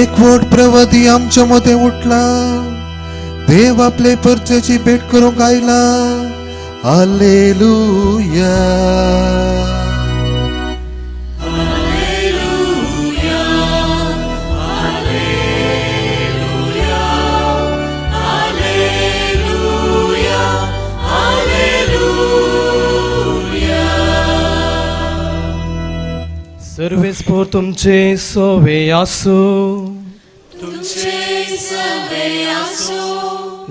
एक वोट प्रवादी आमच्या मध्ये उठला, देव आपले परचेची भेट करून गायला, हालेलुया. सर्वेस्पोर तुमचे सोवे आसो,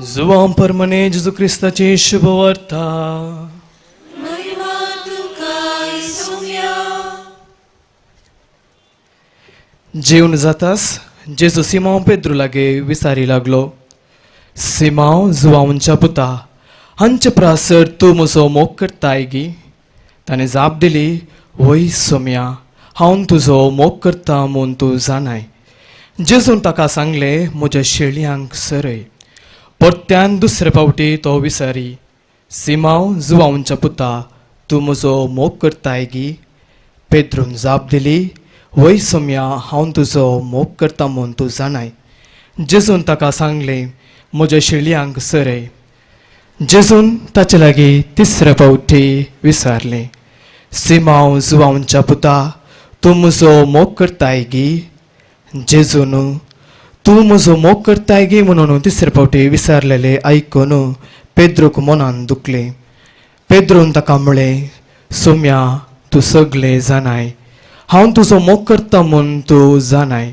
जुवां परमने जेजू क्रिस्ताची शुभ वार्ता. जेवण जाताच जेजू सिमोन पेद्रू लागे विचारी लागलो, सिमोन जुवांच्या पुता, हांचे प्रासर तूं म्हजो मोग करताय गी? ताणें जाप दिली, वय सोम्या, हांव तुजो मोग करता म्हूण तूं जाणाय. जेजून ताका सांगलें, म्हज्या शेळयांक सरय. परत्यान दुसरे फावटी तो विचारी, सिमोन जुवांच्या पुता, तूं म्हजो मोग करताय गी? पेद्रून जाप दिली, वय सोम्या, हांव तुजो मोग करता म्हूण तूं जाणाय. जेजून ताका सांगलें, म्हज्या शेळयांक सरय. जेजून ताचे लागीं तिसरे फावटी विचारलें, सिमोन जुवांच्या पुता, तूं म्हजो मोग करताय गी? जेजून तूं म्हजो मोग करताय गी म्हणून तिसरे फावटी विचारलेले आयकून पेद्रूक मनान दुखलें. पेद्रून ताका म्हळें, सोम्या, तूं सगळें जाणाय, हांव तुजो मोग करता म्हूण तूं जाणाय.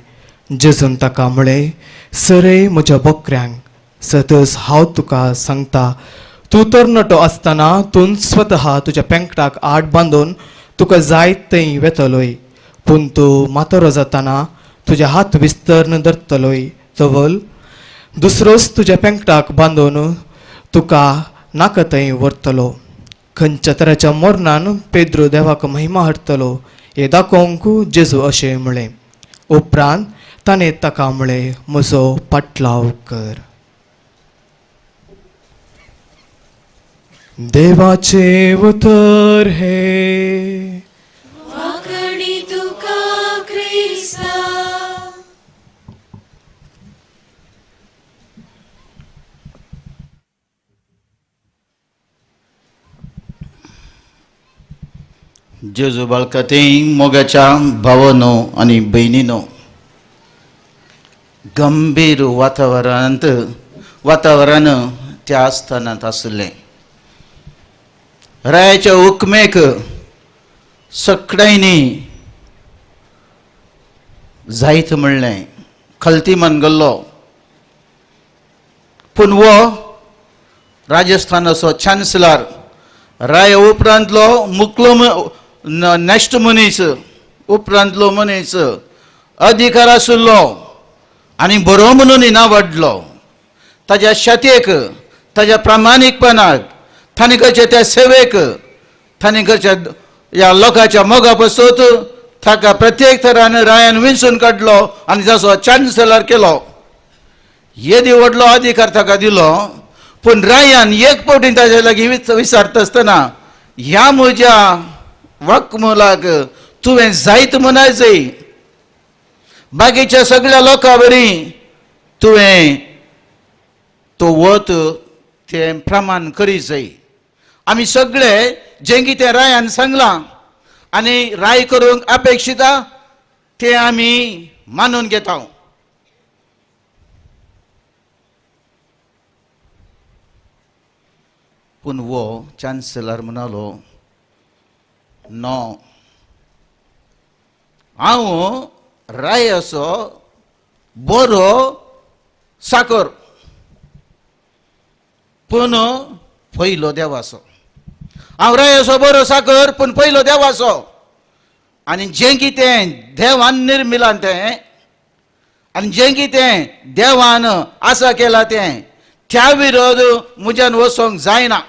जेजून ताका म्हळें, सरय म्हज्या बकऱ्यांक. सतत हांव तुका सांगता, तूं तरणाटो आसतना तूं स्वता तुज्या पेंकटाक आड बांदून तुका जाय थंय वेतलोय, पूण तूं मातोरो जातना तुजे हात विस्तरण धरतलोय तवल दुसरोच तुज्या पेंकटाक बांदून तुका नाका थंय व्हरतलो. खंयच्या तराच्या मरणान पेद्रू देवाक महिमा हाडटलो हें दाखोवंक जेजू अशें म्हळें. उपरांत ताणें ताका म्हळें, म्हजो पाटलाव कर. देवाचे उतर हे वाकडी तुका क्रिस्ता. जेजू बाळकातें मोगाच्या भावांनो आनी भयणींनो, गंभीर वातावरण त्या आस्थानांत आसलें. रायाच्या हुकमेक सगळ्यांनी जायत म्हणलें, खलती मनगल्लो. पूण वो राजस्थानाचो चान्सलर, राय उपरांतलो मुखलो नॅक्स्ट मनीस, उपरांतलो मनीस अधिकार आशिल्लो आनी बरो म्हणून इनावाडलो. ताच्या शतेक, ताच्या प्रामाणीकपणाक, ताणें करचे त्या सेवेक, ताणें करच्या ह्या लोकांच्या मोगा पसत ताका प्रत्येक तरान रायान विंचून काडलो आनी ताचो चान्सलर केलो. येदी व्हडलो अधिकार ताका दिलो. पूण रायान एक फावटी ताचे लागीं विचारता आसतना, ह्या म्हज्या वखमलाक तुवें जायत म्हणाय जाय, बाकीच्या सगळ्या लोकां बरी तुवें तो वत तें प्रमाण करी जाय. आमी सगळे जें कितें रायान सांगलां आनी राय करूंक अपेक्षिता तें आमी मानून घेता. पूण वो चान्सलर म्हणालो, नो, हांव रायाचो बरो साकर, पूण पयलो देवाचो. हांव रायाचो बरो साकर पूण पयलो देवाचो. आनी जें कितें देवान निर्मिलां तें आनी जें कितें देवान आसा केलां तें, त्या विरोध म्हज्यान वचोंक जायना.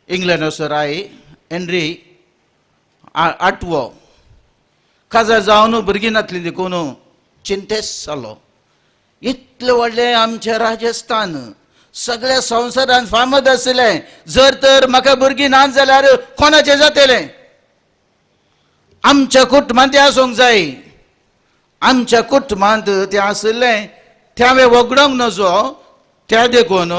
इंग्लंडाचो राय हेनरी आठवो काजार जावन भुरगीं नासलीं देखून चिंतेस जालो. इतलें व्हडलें आमचें राजस्थान सगळ्या संवसारांत फामाद आसलें, जर तर म्हाका भुरगीं नात जाल्यार कोणाचें जातलें? आमच्या कुटुंबांत तें आसूंक जाय. आमच्या कुटुंबांत तें आसलें तें हांवें वगडोंक नजो त्या देखून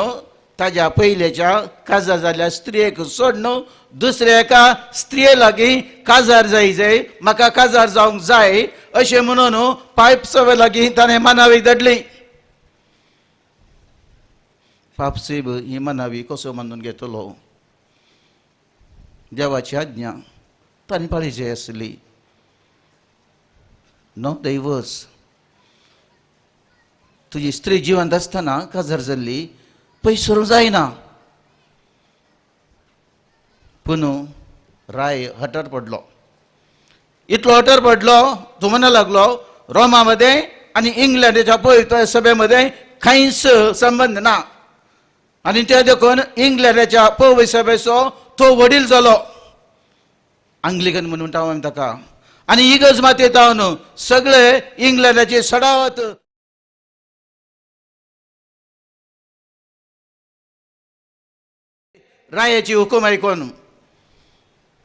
ताज्या पयलेच्या काजार जाल्ल्या स्त्रियेक सोडून दुसऱ्या एका स्त्रिये लागीं काजार जाय म्हाका काजार जावंक जाय अशें म्हणून पायप सवे लागीं ताणें मानावी धाडली. पापसेब ही मानावी कसो मानून घेतलो. देवाची आज्ञा ताणें पाळिची आसली. नो दैवस. तुजी स्त्री जिवंत आसतना काजार जाल्ली पयस जायना. पूण राय हटर पडलो. इतलो हटर पडलो तो म्हणा लागलो रोमामध्ये आणि इंग्लंडाच्या पवित्र सभेमध्ये कांयच संबंध ना. आणि त्या देखून इंग्लंडाच्या पवित्र सभेचो तो वडील जालो. अंग्लिकन म्हणून हांवें ताका. आणि इगज मातयेत हांव सगळे इंग्लंडाचे सडावत रायाची हुकूम आयकून.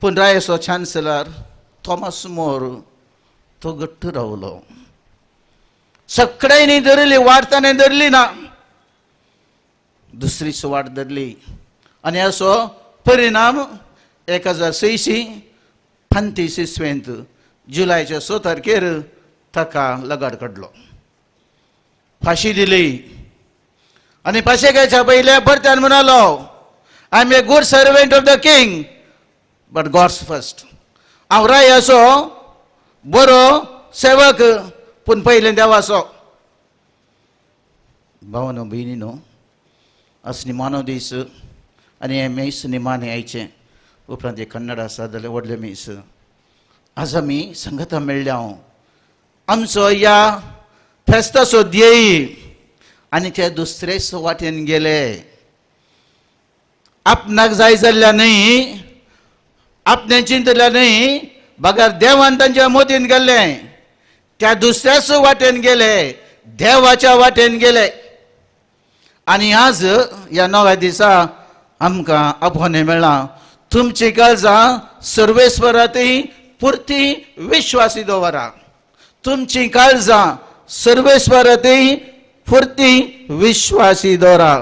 पूण रायाचो चान्सलर थॉमस मोर तो घट्ट रावलो. सगळ्यांनी धरली वाट ताणें धरली ना. दुसरीच वाट धरली. आनी असो परिणाम 1635 जुलयाच्या 6 तारखेर ताका लगाड काडलो. फाशी दिली. आनी फाशेकाच्या पयल्या परत्यान म्हणालो I am a good servant of the king but God's first. हांव राय असो बरो सेवक पूण पयलें देवाचो. भावानो भयणीनो असली मानव दीस आनी हे मेस निमाणे आयचे उपरांत हे कन्नड आसा जाल्यार व्हडले मेस. आज आमी संगता मेळ्ळ्या. आमचो ह्या फेस्ताचो ध्येय आनी ते दुसरेच वाटेन गेले. आपणाक जाय जाल्ल्या न्हय आपणे चिंतल्या न्हय बगार देवान तांच्या मोतीन गेल्ले. त्या दुसऱ्याच वाटेन गेले. देवाच्या वाटेन गेले. आनी आज ह्या नव्या दिसा आमकां आपोवणें मेळ्ळां तुमची काळजां सर्वेस्वरांतय पुर्ती विश्वासी दवरा. तुमची काळजां सर्वेस्वरांतय पुर्ती विश्वासी दवरा.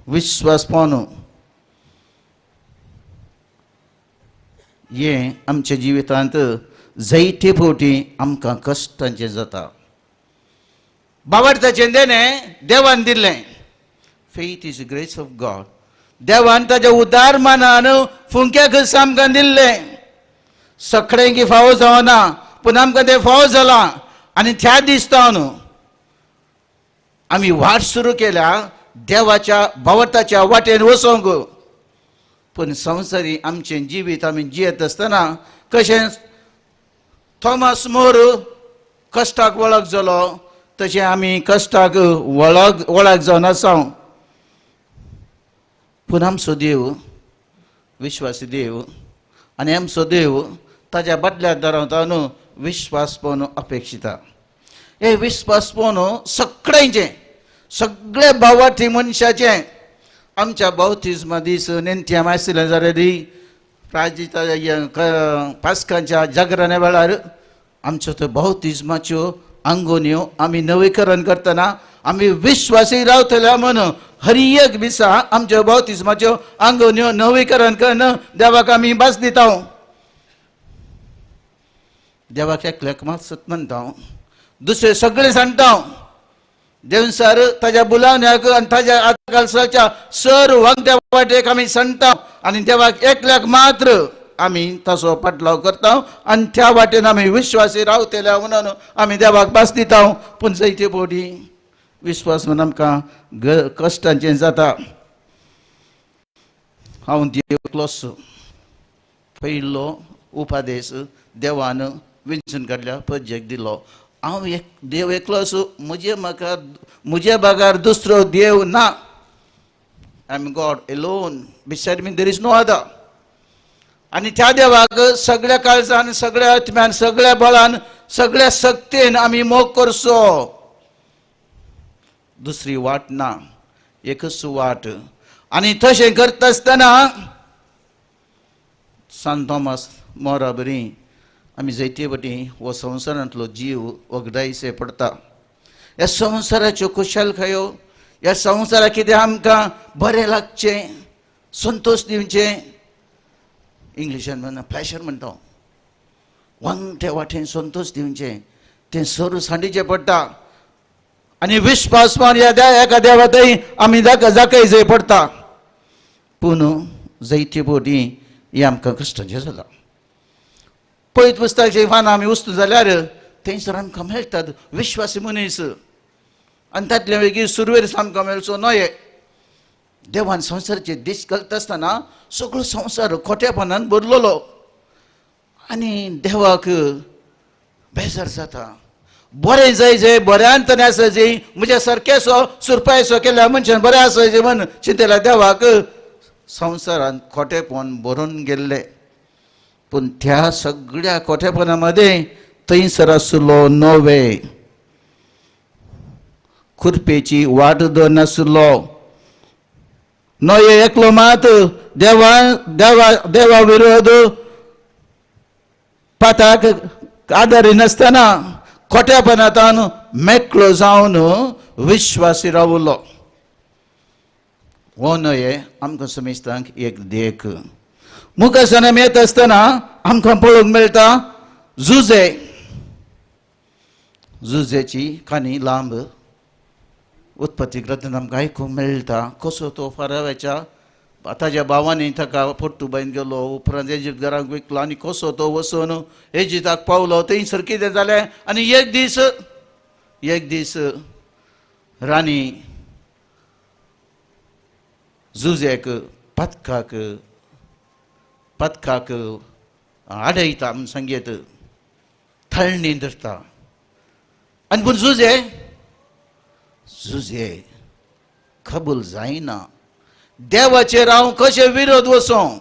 विश्वासपण हे आमच्या जिवितांत जायते फावटी आमकां कश्टांचें जाता. बावडताचें देणें देवान दिल्लें. Faith is grace of God. देवान ताच्या उदार मानान फुंक्याक आमकां दिल्लें. सगळ्यांक फावो जावना पूण आमकां तें फावो जालां. आनी त्या दिसतावन आमी वाट सुरू केल्या देवाच्या भावताच्या वाटेन वचोंक. पूण संवसारी आमचें जिवीत आमी जियेत आसतना कशें थॉमस मोर कश्टाक वळख जालो तशें आमी कश्टाक वळख जावन आसा. पूण आमचो देव विश्वासी देव आनी आमचो देव ताच्या बदल्या दरावतान विश्वासपण अपेक्षिता. हे विश्वासपण सगळ्यांचें सगळे भावार्थी मनशाचें. आमच्या बावतिस्मा दीस नेन्थ्याम आशिल्ले जाल्यार पास्कांच्या जागरण्या वेळार आमच्यो त्यो बावतिस्माच्यो आंगोन्यो आमी नवीकरण करतना आमी विश्वासी रावतल्या म्हणून हर एक दिसा आमच्या बावतिस्माच्यो आंगोन्यो नवीकरण करून देवाक आमी भास दिता. देवाक एकल्याक मात म्हणटा. दुसरे सगळे सांगता. देवसर ताज्या बुलावण्याक आनी ताज्या आजकालच्या सर वागद्या वाटेक आमी सांगता. आनी देवाक एकल्याक मात्र आमी ताचो पाटलाव करता. आनी त्या वाटेन आमी विश्वासी रावतल्या म्हणून आमी देवाक भास दिता. पूण जायते फावटी विश्वास म्हणून आमकां कश्टांचें जाता. हांव देवलोस पयलो उपादेश देवान विंचून काडल्या पद्येक दिलो. हांव एक देव एकलोच म्हजे बागार दुसरो देव ना. I am God alone. Beside me there is no other. आनी त्या देवाक सगळ्या काळजान सगळ्या आत्म्यान सगळ्या बळान सगळ्या शक्तीन आमी मोग करचो. दुसरी वाट ना. एकच वाट. आनी तशें करता आसतना सांत थॉमस मोरा बरी आमी जायते फाटी हो संवसारांतलो जीव वगडायचे पडटा. ह्या संवसाराच्यो खुशालकायो, ह्या संवसाराक कितें आमकां बरें लागचें, संतोश दिवचें, इंग्लिशान म्हणटा प्लेशर म्हणटा, वांगटे वाटेन संतोष दिवचें, तें सर सांडिचें पडटा. आनी विश्वास एका देवातय आमी जाकयचे पडटा. पूण जायते फावटी हें आमकां कश्टाचें जालां. पळयत पुस्तकाचें पान आमी वस्तू जाल्यार थंयसर आमकां मेळटात विश्वासी मनीस, आनी तातले वेगळी सुरवेर आमकां मेळचो न्हय. देवान संवसाराचे दीस घालता आसतना सगळो संवसार खोटेपणान भरलेलो, आनी देवाक बेजार जाता. बरें जाय बऱ्यान तरी आसायचें, म्हज्या सारकेसो सुरपायसो केल्या मनशान बरें आसायचें म्हण चिंतल्या देवाक संवसारान खोटेपण भरून गेल्लें. पूण त्या सगळ्या खोटेपणा मदें थंयसर आसलो नवे खुरपेची वाट नासलो. नये एकलो मात देवा विरोध पाताक आदारी नासतना खोटेपणांतल्यान मेकळो जावन विश्वासी रावलो. हो नये आमकां समेस्तांक एक देख. मुखासान आमी येता आसतना आमकां पळोवंक मेळटा जुजेची काणी लांब उत्पत्ती ग्रंथांत आमकां आयकूंक मेळटा. कसो तो फारावाच्या ताज्या भावांनी ताका पोर्तुबायन गेलो, उपरांत इजिप्त घरांक विकलो, आनी कसो तो वचून इजिप्ताक पावलो. थंयसर कितें जालें, आनी एक दीस राणी जुजेक पदकाक आडयता म्हूण सांगीत थळणी धरता. आनी पूण जुजे कबूल जायना. देवाचेर हांव कशें विरोध वचों,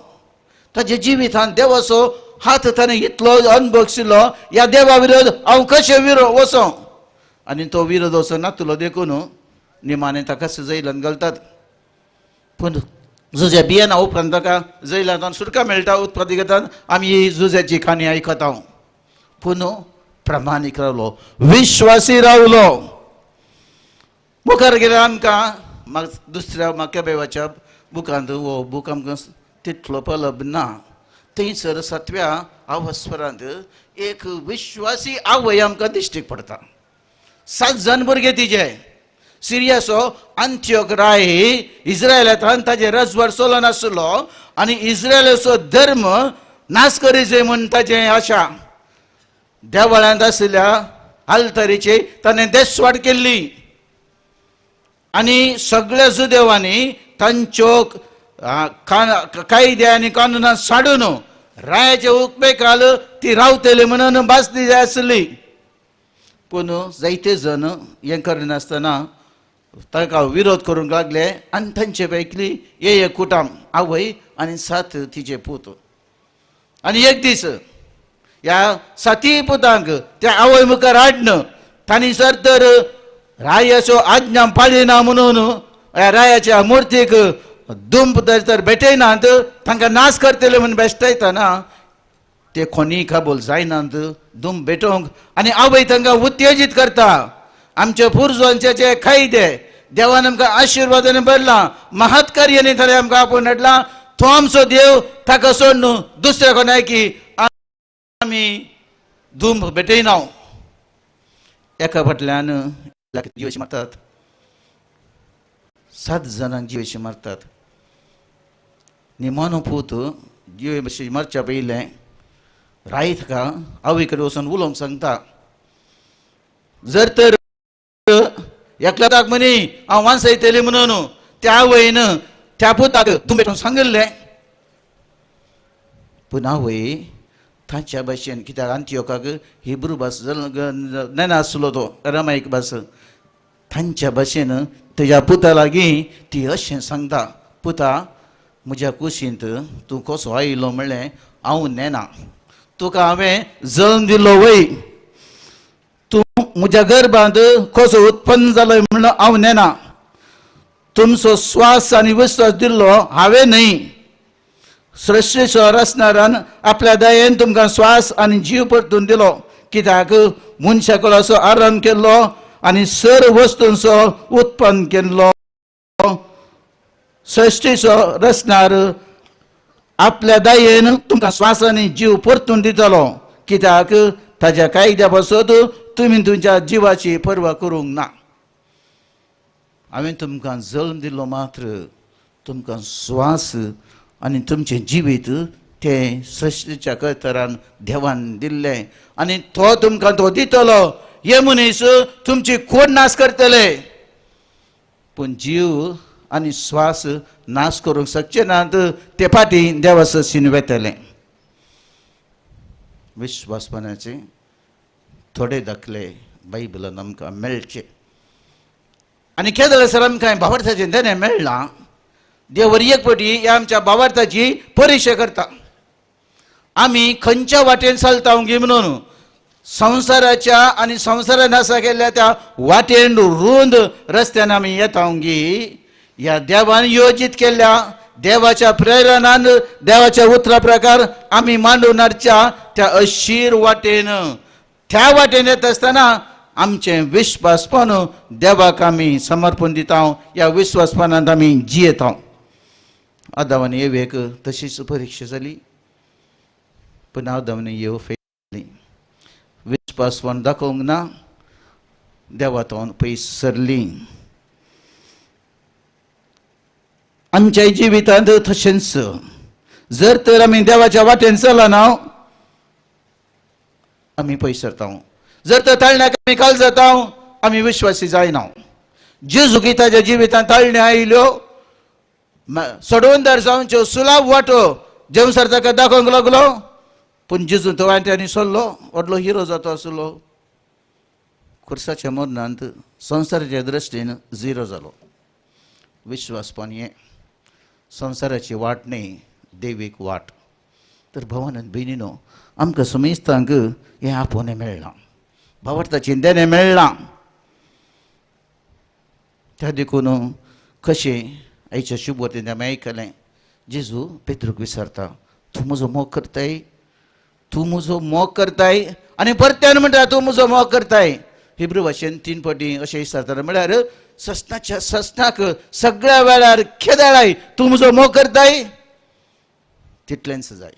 ताचे जिवितांत देवाचो हात ताणें इतलो अनभविल्लो, ह्या देवा विरोध हांव कशें वचों. आनी तो विरोध वचो नातलो देखून निमाणें ताका जैलांत घालतात. पूण जुजे भियेना. उपरांत ताका जैलांत सुटका मेळटा. उत्पत्ती ग्रंथांत आमी ही जुजेची काणी आयकता. पूण प्रामाणीक रावलो, विश्वासी रावलो. मुखार गेल्यार आमकां दुसऱ्या माक्याबेवाच्या बुकांत हो बूक आमकां तितलो पलब ना. थंयसर 7व्या अवस्वरांत एक विश्वासी आवय आमकां दिश्टीक पडटा. 7 जाण भुरगे तिजे. सिरियाचो अंत्योक राय इस्रायलांत ताजे राजवार चलो नासलो, आनी इस्रायलाचो धर्म नाश करीचे म्हूण ताचें आशा. देवळांत आशिल्ल्या आल्तारीची ताणें देसवाड केल्ली, आनी सगळ्या जुदेवांनी तांच्यो कायदे आनी कानुनां साडून रायाच्या उपेखाल ती रावतली म्हणून बासली जाय आसली. पूण जायते जण हें करिनासतना ताका विरोध करूंक लागले, आनी तांचे पैकी एक कुटाम आवय आनी 7 तिचे पूत. आनी एक दीस ह्या 7 पुतांक त्या आवय मुखार हाडन तांणी सर तर रायाच्यो आज्ञा पाळिना म्हणून रायाच्या मुर्तीक दुंब तर भेटयनात, तांकां नाश करतले म्हूण बेश्टायतना ते कोणी कबूल जायनात दुंब भेटोवंक. आनी आवय तांकां उत्तेजीत करता. आमच्या पुर्वजांचे कायदे देवान आमकां आशिर्वादान भरला, महत्कार्यानी ताणें आमकां आपोवन हाडला. तो आमचो देव, ताका सोडून दुसऱ्या कोणाक की आमी दुंब भेटयना. एका फाटल्यान जीवाशी मारतात, 7 जाणांक जीवाशी मारतात. निमाणो पूत जीवाशी मारच्या पयलें राय ताका आवय कडेन वचून उलोवंक सांगता. जर तर एकल्याक म्हणी हांव वांसयतलें म्हणून त्या आवयन त्या पुताक तूं भेटून सांगलें. पूण आवय तांच्या भाशेन, कित्याक अंत्योकाक हिब्रू भास नासलो तो अरामायक भास, तांच्या भाशेन तेज्या पुता लागीं ती अशें सांगता, पुता म्हज्या कुशींत तूं कसो आयलो म्हणलें हांव नेना. तुका हांवें जल्म दिलो वय, तूं म्हज्या गर्भांत कसो उत्पन्न जालो म्हणून हांव नेना. तुमचो स्वास आनी विश्वास दिल्लो हांवें न्हय, सृश्टीचो रचणारान आपल्या दयेन तुमकां श्वास आनी जीव परतून दिलो, कित्याक मनशाकडे असो आराम केल्लो आनी सर्व वस्तूंचो उत्पन्न केल्लो. सृश्टीचो रचणार आपल्या दयेन तुमकां श्वास आनी जीव परतून दितलो, कित्याक ताच्या कायद्या पासत तुमी तुमच्या जिवाची पर्वा करूंक ना. हांवें तुमकां जल्म दिल्लो मात्र तुमकां श्वास आनी तुमचें जिवीत तें सृश्टीच्या कर्तरान देवान दिल्लें आनी तो तुमकां तो दितलो. हे मनीस तुमची खोड नाश करतले, पूण जीव आनी श्वास नाश करूंक शकचे नात, ते फाटीं देवा सशीन वेतले. विश्वासपणाचे थोडे दाखले बायबलान आमकां मेळचे. आनी केदले सर आमकां भावार्थाचें देणें मेळ्ळां. देव एक फावटी ह्या आमच्या भावार्थाची परीक्षा करता. आमी खंयच्या वाटेन चलता गी म्हणून संवसाराच्या आनी संवसारान आसा केल्ल्या त्या वाटेन रुंद रस्त्यान आमी येता गी. ह्या देवान योजीत केल्ल्या देवाच्या प्रेरणान देवाच्या उतरा प्रकार आमी मांडून हाडच्या त्या अशीर वाटेन, त्या वाटेन येता आसतना आमचें विश्वासपण देवाक आमी समर्पण दिता. ह्या विश्वासपणांत आमी जियेता. आदाम आनी एवेक तशीच परीक्षा जाली, पूण आदाम आनी एव फेल जाली. विश्वासपण दाखोवंक ना, देवातून पयस सरली. आमच्या जिवितांत तशेंच जर तर आमी देवाच्या वाटेन चलना आमी पयस सरता. जर तर ताळण्याक आमी काल जाता आमी विश्वासी जायना. जेजू ताच्या जिवितांत ताळण्यो आयल्यो, सोडवून जावंच्यो सुलाभ वाटो जेवसर ताका दाखोवंक लागलो, पूण जेजू तो वाट्यांनी सरलो, व्हडलो हिरो जातो आसलो. खुर्साच्या मरणांत संवसाराच्या दृश्टीन झिरो जालो. विश्वासपण हें संवसाराची वाट न्ही, देवीक वाट. तर भवान भयणीनो, आमकां समेस्तांक हें आपोवणें मेळना, भावार्थाचें देणें मेळना. त्या देखून कशें आयच्या शुभ वतीन आमी आयकलें, जेजू पेद्रूक विचारता, तूं म्हजो मोग करताय, तूं म्हजो मोग करताय. आनी परत्यान म्हणटा तूं म्हजो मोग करताय. हिब्रू भाशेन 3 फावटी अशें विचारता, म्हळ्यार सस्नाक सगळ्या वेळार खेदाळाय, तूं म्हजो मोग करताय, तितलेंच जाय,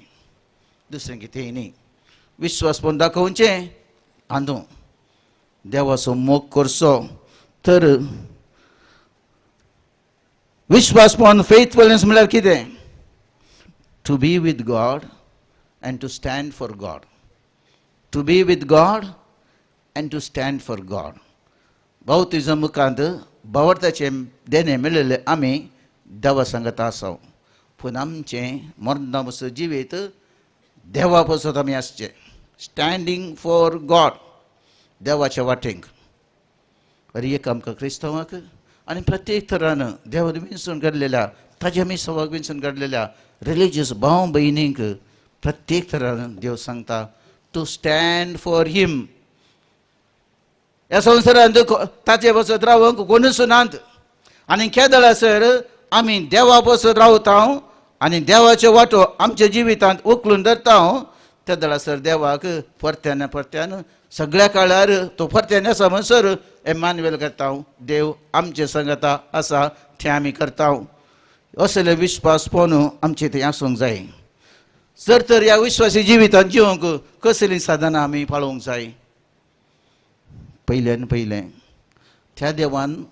दुसरें कितेंय न्ही. विश्वासपण दाखोवचें, आंदू देवाचो मोग करचो. तर विश्वासपण फेथफुलनेस म्हळ्यार कितें? To be with God and to stand for God. To be with God and to stand for God. बावतिजम मुखांत भावार्थाचें देणें मेळिल्लें आमी देवा सांगत आसा, पूण आमचें मरना पासून जिवीत देवा पासत आमी आसचें. स्टँडींग फॉर गॉड, देवाच्या वाटेक. अरे एक आमकां क्रिस्तांवाक आनी प्रत्येक तरान देवान विंचून काडलेल्या, ताच्या मिसवाक विंचून काडलेल्या रिलिजियस भाव भयणींक प्रत्येक तरान देव सांगता, टू स्टँड फॉर हिम. ह्या संवसारांत ताचे पासत रावंक कोणूच नात. आनी केदळासर आमी देवा पासत रावता आनी देवाच्यो वाटो आमच्या जिवितांत उखलून धरता, त्या दळासर देवाक परत्यान सगळ्या काळार तो परत्यान आसा म्हणसर एमान्युएल करता. देव आमचे संगता आसा तें आमी करता. असले विश्वासपण आमचे थंय आसूंक जाय. जर तर ह्या विश्वासी जिवितांत जिवंक कसलीं साधनां आमी पाळोवंक जाय. पयल्यान पयलें त्या देवान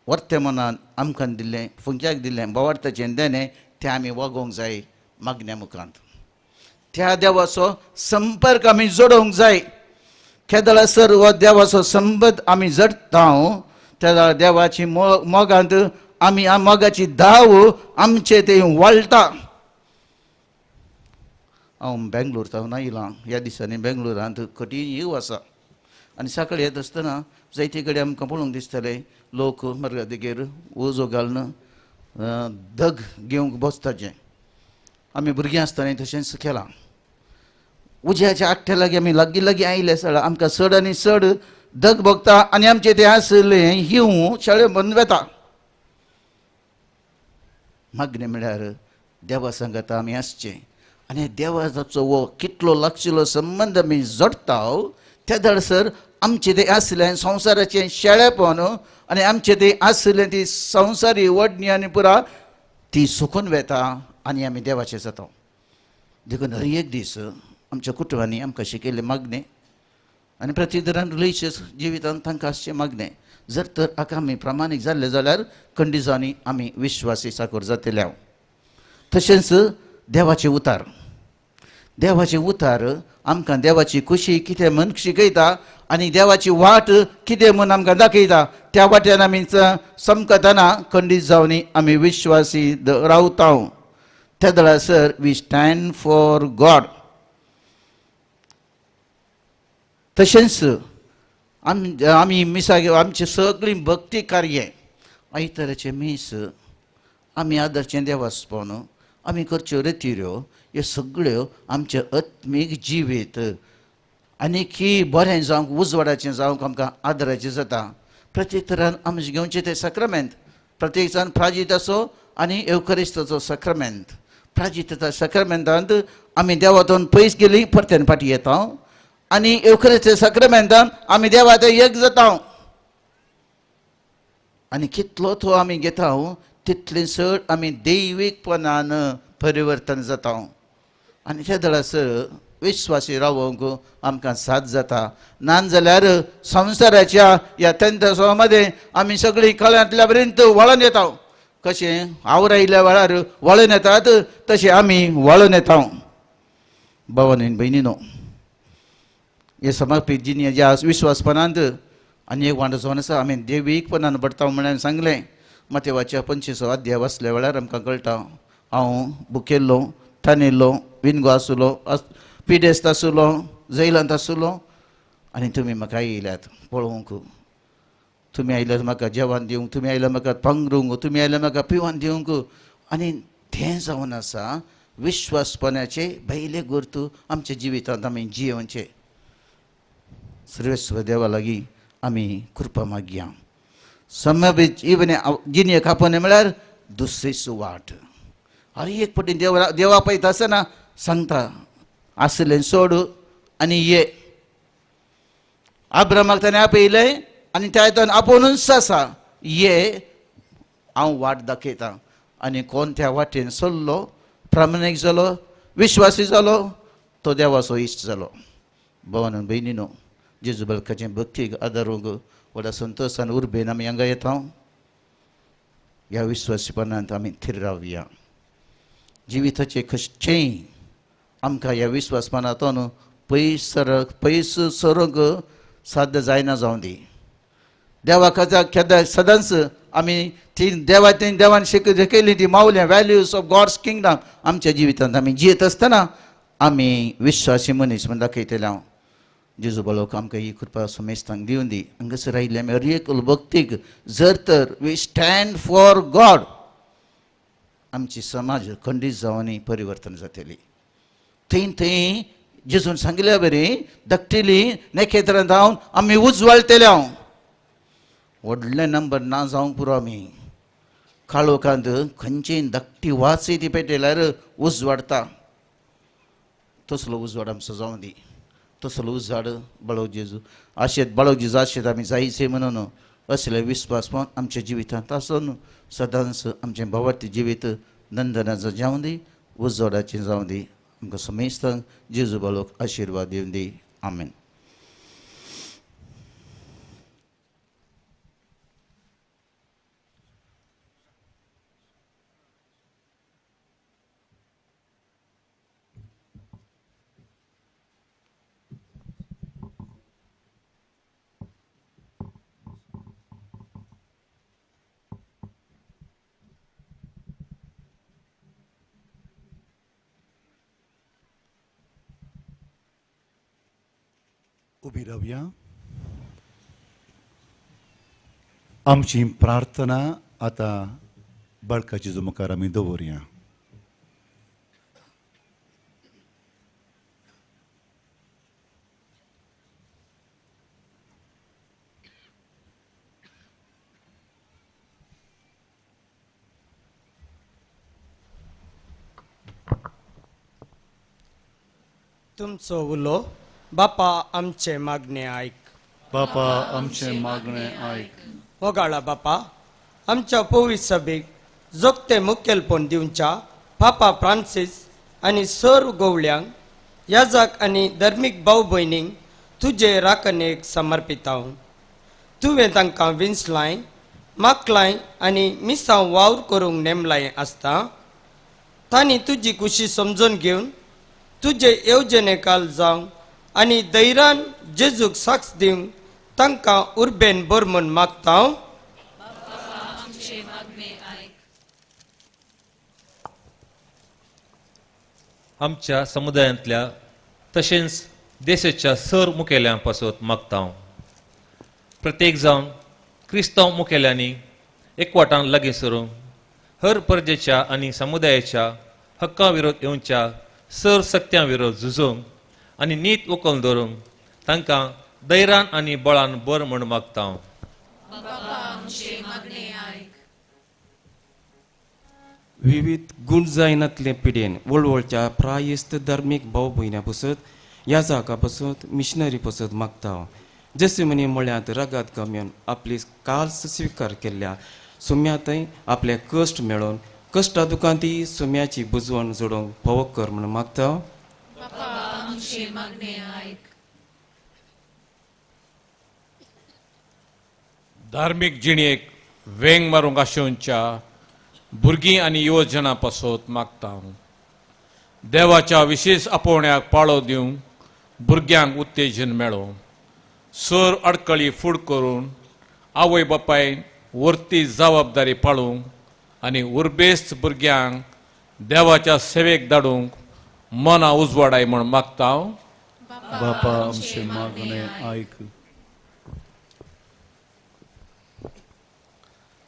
वर्तमानान आमकां दिल्लें, फुंक्याक दिल्लें भावार्थाचें देणें तें आमी वागोवंक जाय मागण्या मुखांत. त्या देवाचो संपर्क आमी जोडोवंक जाय. केदळासर हो देवाचो संबंद आमी जडटा, त्या देवाची मोगांत आमी मोगाची धाव आमचे थंय वाळटा. हांव बेंगलोर सावन आयलां. ह्या दिसांनी बेंगलोरांत कठीण येव आसा. आनी सकाळी येता आसतना जायते कडेन आमकां पळोवंक दिसतलें लोक मर्यादेगेर उजो घालून धग घेवंक बसताचें. आमी भुरगीं आसतना तशेंच केलां. उज्याच्या आठ्या लागीं आमी लागीं आयले सळ आमकां चड आनी चड धग भोगता आनी आमचें तें आसलें हिंव शाळे बंद वेता. मागणें म्हळ्यार देवा सांगत आमी आसचें आनी देवाचो वो कितलो लागशिल्लो संबंद आमी जोडटा त्या धडसर आमचें तें आसलें संवसाराचें शेळेपण आनी आमचें तें आसलें ती संवसारी वडणी आनी पुरा ती सुकून वेता आनी आमी देवाचें जाता. देखून हर एक दीस आमच्या कुटुंबांनी आमकां शिकयलें मागणें आनी प्रतिदिनान रिलिजियस जिवितांत तांकां आसचें मागणें. जर तर हाका आमी प्रामाणीक जाल्ले जाल्यार खंडिजांनी आमी विश्वासी साकर जातले. तशेंच देवाचे उतार आमकां देवाची खुशी कितें म्हूण शिकयता आनी देवाची वाट कितें म्हूण आमकां दाखयता. त्या वाट्यान आमी समकतना खंडीत जावनी आमी विश्वासी रावता. त्या दळासर वी स्टँड फॉर गॉड. तशेंच आमी मिसाक आमची सगळी भक्ती कार्य आयताराचे मीस आमी आदरचें देवास्पण आमी करच्यो रितीऱ्यो ह्यो सगळ्यो आमचे आत्मीक जिवीत आनीक बरें जावंक उजवाडाचें जावंक आमकां आदराचें जाता. प्रत्येक तरान आमी घेवचें तें सक्रमेंत प्रत्येक जाण प्राजीत आसो आनी एवकरिस्ताचो सक्रमेंत. प्राजिताच्या सक्रमेंतांत आमी देवातून पयस गेलीं परतेन फाटीं येता आनी एवकरिस्ताच्या सक्रमेंतान आमी देवा थंय एक जाता आनी कितलो तो आमी घेता तितलें चड आमी दैवीकपणान परिवर्तन जाता. आनी त्या दळासर विश्वासी रावोंक आमकां साथ जाता. नाजाल्यार संवसाराच्या ह्या तंत्रां मदें आमी सगळीं कळ्यांतल्या पर्यंत वळून येता. कशें आवरायल्या वेळार वळून येतात तशें आमी वळून येता. भावांनी भयणीनो, हे समर्पीत जिणे ज्या विश्वासपणांत आनी एक वांटोचोन आसा. आमी दैवीकपणान बडटा म्हण सांगलें. मतेवाच्या 25 अध्याय वाचल्या वेळार आमकां कळटा हांव भुकेल्लो, थानिल्लो, विणगो आसलो, पिडेस्त आसलो, जैलांत आसलो आनी तुमी म्हाका येयल्यात पळोवंक. तुमी आयल्यात म्हाका जेवण दिवंक, तुमी आयल्यात म्हाका पांगरूंक, तुमी आयल्यात म्हाका पिवण दिवंक. आनी तें जावन आसा विश्वासपणाचे भायले गुर्तू आमच्या जिवितांत आमी जियोवचे. सर्वेस्व देवा लागीं आमी कृपा मागया. समर्पीत जिणेक आपणे म्हळ्यार दुसरी सुवाट. हर एक फावटी देवा पळयता आसतना सांगता आसलें सोड आनी ये. अब्रामाक ताणें आपयलें आनी त्या हितून आपुणूच आसा ये हांव वाट दाखयतां. आनी कोण त्या वाटेन चल्लो, प्रामाणीक जालो, विश्वासी जालो, तो देवाचो इश्ट जालो. भावांनो भयणीनो, जेजू बालकाचे भक्तीक आदारूंक व्हडा संतोशान उर्बेन आमी हांगा येता. ह्या विश्वासीपणांत आमी थीर रावया. जिविताचें कशेंय आमकां ह्या विश्वासपणांतून पयस सरक साध्य जायना जावं दी. देवा खातीर सदांच आमी ती देवान शिकयली ती मावल्या वॅल्यूज ऑफ गॉड्स किंगडम आमच्या जिवितांत आमी जियेत आसतना आमी विश्वासी मनीस म्हण दाखयतले. हांव जेजू बालोक आमकां ही कृपा समेस्तांक दिवन दी. हांगासर आयिल्ले आमी हर एक भक्तीक जर तर वी स्टँड फॉर गॉड आमची समाज खंडीत जावनी परिवर्तन जातली. थंय जेजून सांगल्या बरी धाकटेली नखेत्रांत जावन आमी उजवाळटले. हांव व्हडले नंबर ना जावंक पुरो आमी काळोखांत खंयचीय धाकटी वाचय ती पेटयल्यार उजवाडटा. तसलो उजवाड आमचो जावं दी. तसलो उजवाड बाळक जेजू आशेत आमी जायचे म्हणून असले विस्वास पण आमच्या जिवितांत आसून सदांच आमचें भोवती जिवीत नंदनाचें जावं दी, उजवाडाचें जावं दी. आमकां समेस्तांक जेजू बाळक आशिर्वाद दिवन दी. आमेन. उबी रावया. आमची प्रार्थना आतां बाळका जेजू मुखार आमी दवरया. तुमचो उलो बापा आमचे मागणे ऐक. बापा आमचे मागणे ऐक. वगाळा बापा आमच्या पवित्र सभेक जोगते मुखेलपण दिवच्या पापा फ्रांसीस आनी सर्व गवळ्यांक याजक आनी धर्मीक भाऊ भयणींक तुजे राखणेक समर्पित हांव. तुवें तांकां विंचलाय मागलाय आनी मिसांव वावर करूंक नेमलाय आसता. तांणी तुजी खुशी समजून घेवन तुजे येवजणेकाल जावं आनी धैर्यान जेजूक साक्ष दिवंक तांकां उर्बेन बर म्हूण मागता हांव. आमच्या समुदायांतल्या तशेंच देशाच्या सर मुखेल्यां पासत मागता हांव. प्रत्येक जावन क्रिस्तांव मुखेल्यांनी एकवटान लागीं सरूंक हर परजेच्या आनी समुदायाच्या हक्कां विरोध येवच्या सर सक्त्यां विरोध झुजोवंक आनी नीत वखल दवरूंक तांकां धैर्यान आनी बळान बर म्हूण मागता हांव. विविध गुणजायनातले पिडेन वळवळच्या प्रायस्त धार्मीक भाव भयण्या पसत याजाका पसत मिशनरी पसत मागता हांव. जसे म्हणे म्हळ्यात रगात गम्यान आपली काल्स स्वीकार केल्ल्या सुम्यातय आपले कश्ट मेळोवन कश्टा दुखांती सुम्याची बुजवण जोडोवंक फावो कर म्हूण मागता हांव. धार्मीक जिणेक वेंग मारूंक आशेवच्या भुरगीं आनी युवजनां पासत मागता हांव. देवाच्या विशेष आपोवण्याक पाळो दिवंक भुरग्यांक उत्तेजन मेळो. सर अडकळी फूड करून आवय बापायन वर्ती जबाबदारी पाळूंक आनी उर्बेस्त भुरग्यांक देवाच्या सेवेक धाडूंक मना उजवाडाय म्हूण मागता हांव. बापा आमचे मागणे ऐक.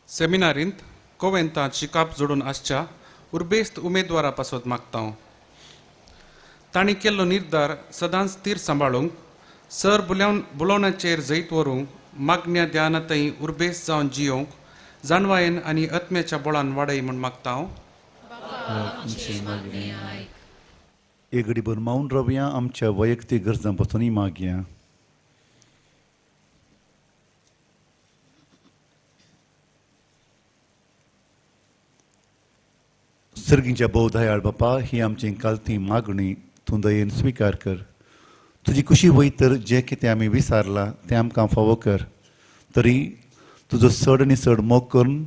सेमिनारींत कोवेंतांत शिकाप जोडून आसच्या उर्बेस्त उमेदवारा पासत मागता हांव. तांणी केल्लो निर्धार सदांच स्थिर सांबाळूंक सर बुलोवण्याचेर जैत व्हरूंक मागण्या ध्यानातय उर्बेस्त जावन जियोंक जाणवायेन आनी आत्म्याच्या बळान वाडय म्हूण मागता हांव. एक घडीभर मौन रावया. आमच्या वैयक्तीक गरजां पासूनय मागया. सर्गीच्या बोधायाळ बापा ही आमची कालती मागणी तूं दयेन स्विकार कर. तुजी खुशी वय तर जें कितें आमी विसारलां तें आमकां फावो कर. तरी तुजो चड आनी चड मोग करून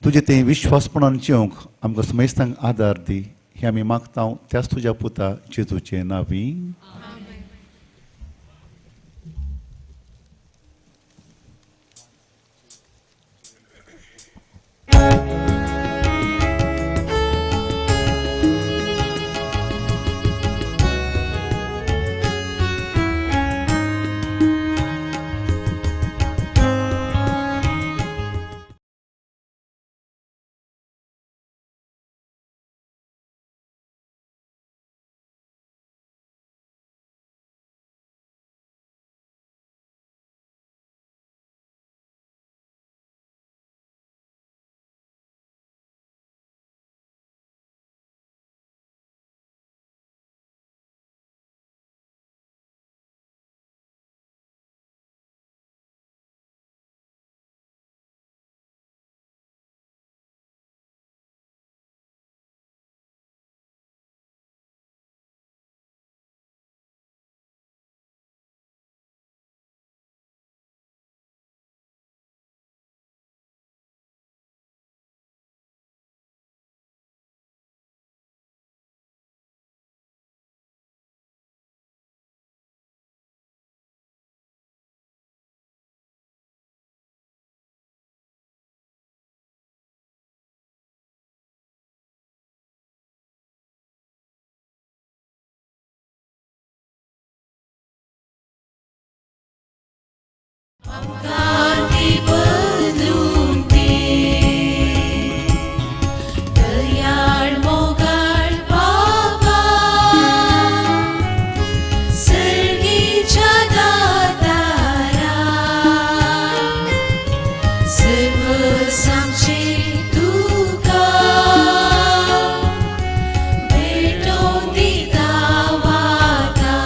तुजें तें विश्वासपणान जियोंक आमकां समेस्तांक आदार दी. हें आमी मागता त्याच तुज्या पुता जेजूचे नांवी. Carne bădlum te, tăiar mogar papa, sărgicea datara, sărvă samce tuca, beton di dawata,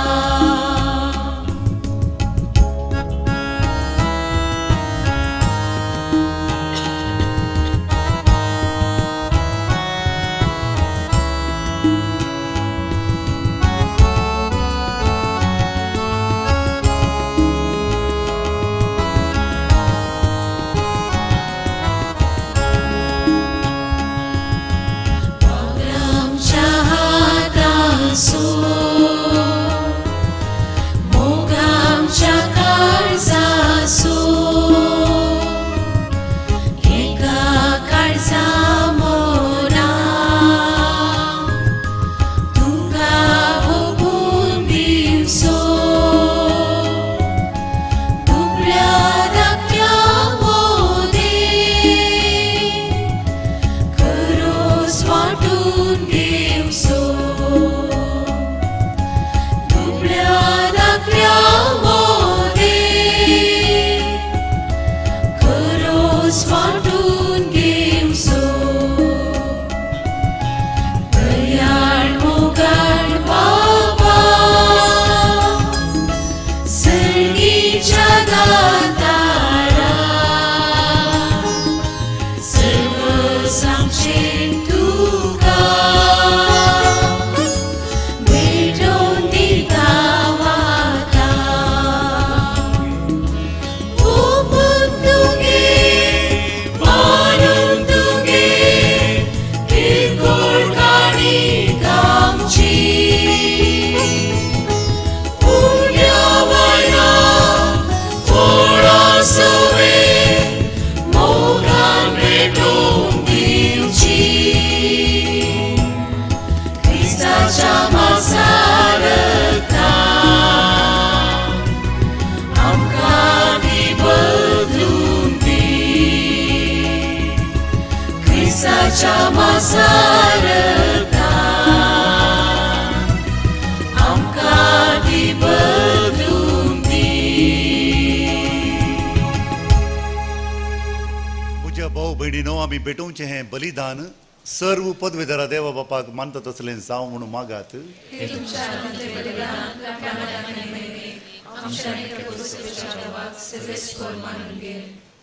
बेगिडीनो आमी भेटोवचें हें बलिदान सर्व पदवेदारा देवा बापाक मानता तसलें जावं म्हणून मागात.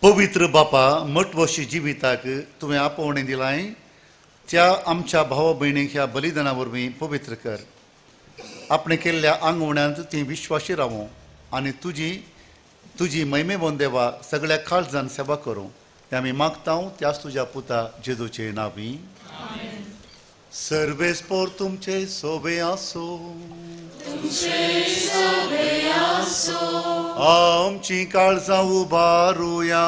पवित्र बापा मठवशी जिविताक तुवें आपोवणें दिलाय त्या आमच्या भावा भयणीक ह्या बलिदाना वरवीं पवित्र कर. आपणे केल्ल्या आंगवण्यांत ती विश्वासी रावो आनी तुजी महिमेवंत देवा सगळ्या काळजान सेवा करूं तें आमी मागतां त्याच तुज्या पुता जेजूचे नांवी. सर्वेस्पोर तुमचे सोबे आसो. आमची काळजां उबारुया.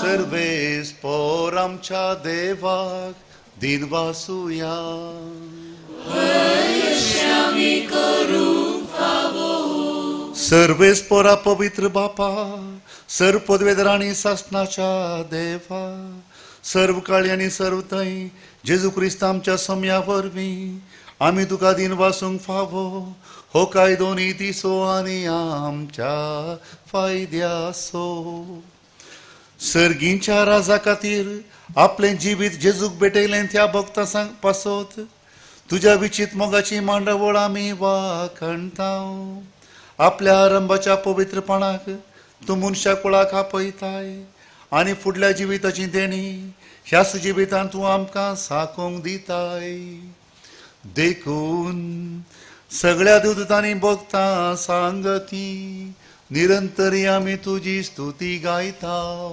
सर्वेस्पोर आमच्या देवाक दिनवासुया. सर्वेस्पोरा पवित्र बापा सर्व पदवेदारांनी सासनाच्या देवा सर्व काळी आनी सर्व थंय जेजू क्रिस्त आमच्या समया वरवीं आमी तुका दिन वासूंक फावो हो कायदो नितीसो आनी आमच्या फायद्यासो. सर्गींच्या राजा खातीर आपलें जिवीत जेजूक भेटयलें त्या भक्तां पासत तुज्या विचित मोगाची मांडवळ आमी वाखणटाव. आपल्या आरंभाच्या पवित्रपणाक तूं मनशा कुळाक आपयताय आनी फुडल्या जिविताची देणी ह्या जिवितांत तूं आमकां साकोंक दिताय. देखून सगळ्या दूतांनी भक्तां सांगती निरंतरी आमी तुजी स्तुती गायताव.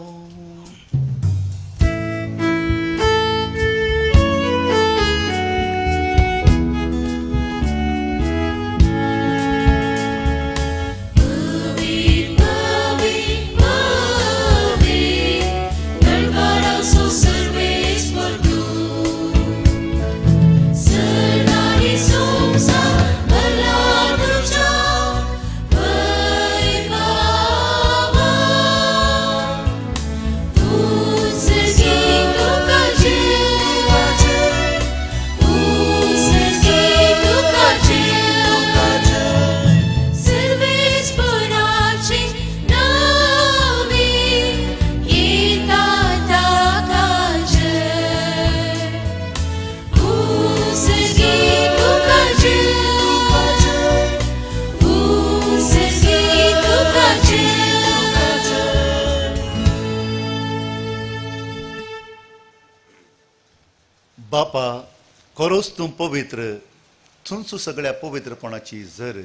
बापा खरोच तूं पवित्र थंच सगळ्या पवित्रपणाची झर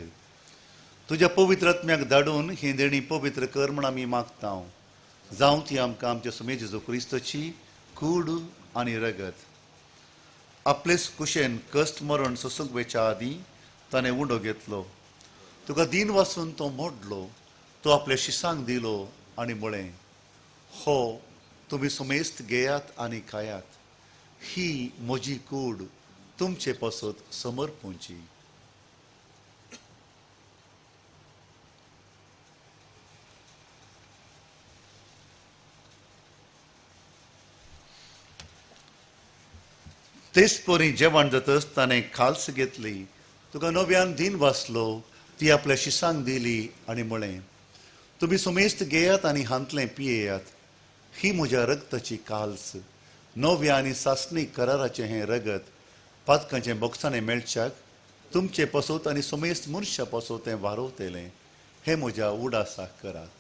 तुज्या पवित्रात्म्याक धाडून ही देणी पवित्र कर म्हण आमी मागतां. जावं ती आमकां आमच्या समे जेजू क्रिस्ताची कूड आनी रगत. आपलेच कुशेन कश्ट मरण सोसूंक वेच्या आदीं ताणें उंडो घेतलो. तुका दिन वाचून तो मोडलो. तो आपल्या शिसांक दिलो आनी म्हळें हो तुमी सुमेस्त घेयात आनी खायात. ही म्हजी कूड तुमचे पासत समर्पूंची. तेच परी जेवण जातच ताणें खालस घेतली. तुका नव्यान दिन वाचलो ती आपल्या शिसांक दिली आनी म्हळें तुमी सुमेस्त घेयात आनी हांतलें पियेयात. ही म्हज्या रगताची काल्स नव्या आनी सासणी कराराचें हें रगत पातकांचें बोगसाणें मेळच्याक तुमचे पासत आनी सुमेस्त मनशा पासत तें वारोवतेलें. हें म्हज्या उडासाक करात.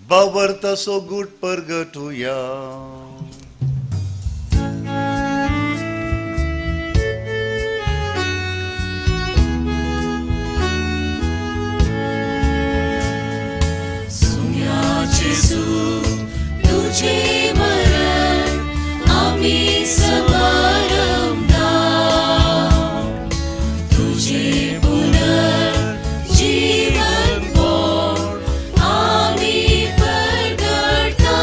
बावरता सो गुट परगटुया. तुझे मरण आम्ही समारंभा तुझे पुनर्जीवन बोल आम्ही प्रगटता.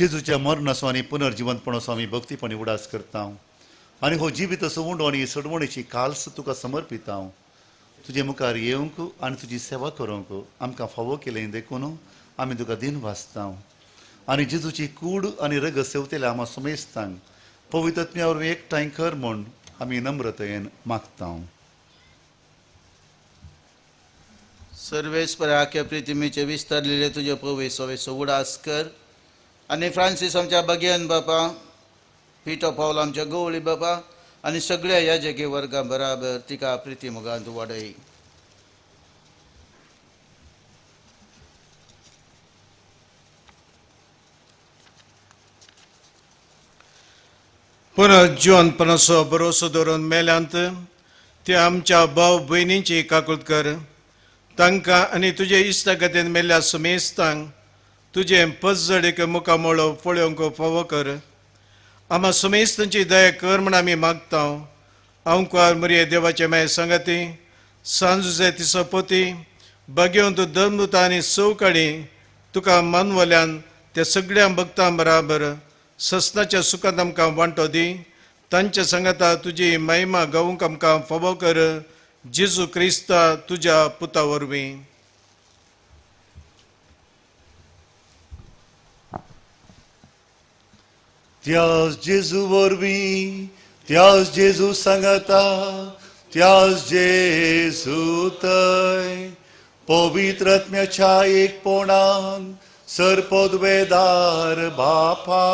जेजूच्या मरणाचो आनी पुनर्जिवंतपणाचो आमी भक्तीपणी उडास करता आनी हो जिवीत सोवंडो आनी सडवणेची काल्स तुका समर्पिता तुजे मुखार येवंक आनी तुजी सेवा करूंक आमकां फावो केलें देखून आमी तुका दिन वाचता आनी जेजूची कूड आनी रग सेवतेले आमा सुमेस्तांक पवित्र आत्म्या एकठांय कर म्हूण आमी नम्रतेन मागता. सर्वेस्पराख्या प्रितिमेचे विस्तारलेले तुझे पवित्र उडास कर आनी फ्रांसीस आमच्या भगियन बापा पिटो पावल आमच्या गवळी बापा आनी सगळ्या याजकी वर्गा बराबर तिका प्रिती मोगांत वाडय. पुनर्जीवनपणाचो भरोसो धरून मेल्यांत ते आमच्या भाव भयणींची काकूट कर. तांकां आनी तुजे इश्टागतीन मेल्ल्या सुमेस्तांक तुजे पसजडीक मुखामोळो पळोवंक फावो कर. आम्हा सुमेस्तांची दया कर म्हण आमी मागता. ओंकार मरिये देवाचे माय संगती सांजुजे तिचो पोती भगवंत धर्मदूता आनी सवकाळी तुका मानवल्यान त्या सगळ्या भक्तां बराबर ससनाच्या सुखांत आमकां वांटो दी. तांच्या सांगाता तुजी महिमा गावूंक आमकां फावो कर. जेजू क्रिस्ता तुज्या पुता वरवीं. त्याच जेजू वरवीं त्याच जेजू सांगाता त्याच जेजू थंय पवित्र आत्म्याच्या एकपणान सरपदवेदार बापा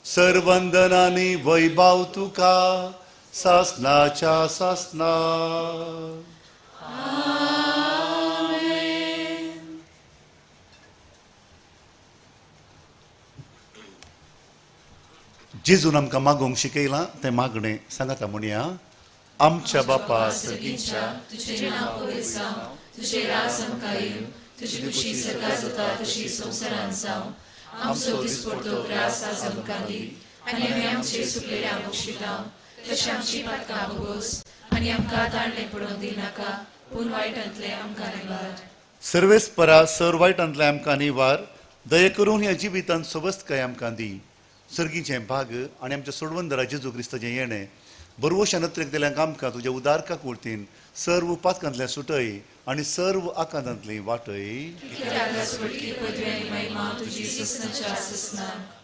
सर्वंदन आनी वैभव तुका सासनाच्या सासना. जेजून आमकां मागोवंक शिकयलां तें मागणें सांगाता म्हणया. आमच्या बापा सर्गीच्या तुझे नाव पवित्र जावं, तुझे राज आमकां येवं, तुजी खुशी सदा जाता तशी संवसारांत जावं. आमचो दिसपडटो ग्रास आज आमकां दी आनी आमी आमचे सुकलेल्या बक्षिता तशें आमची पातकां भोगोस आनी आमकां दांडले पडोवन दिनाका पूण वायटांतले आमकां निवार. सर्वेस्परा सर वायटांतले आमकां निवार. दया करून ह्या जिवितांत सोबस्तकाय आमकां दी. सर्गीचें भाग आनी आमच्या सोडवंदरा जेजू क्रिस्ताचें येणें बरवोशा नत्रेक आमकां तुज्या उदारका कुर्तीन सर्व पातकांतल्या सुटय आनी सर्व आकांतांतली वाटय.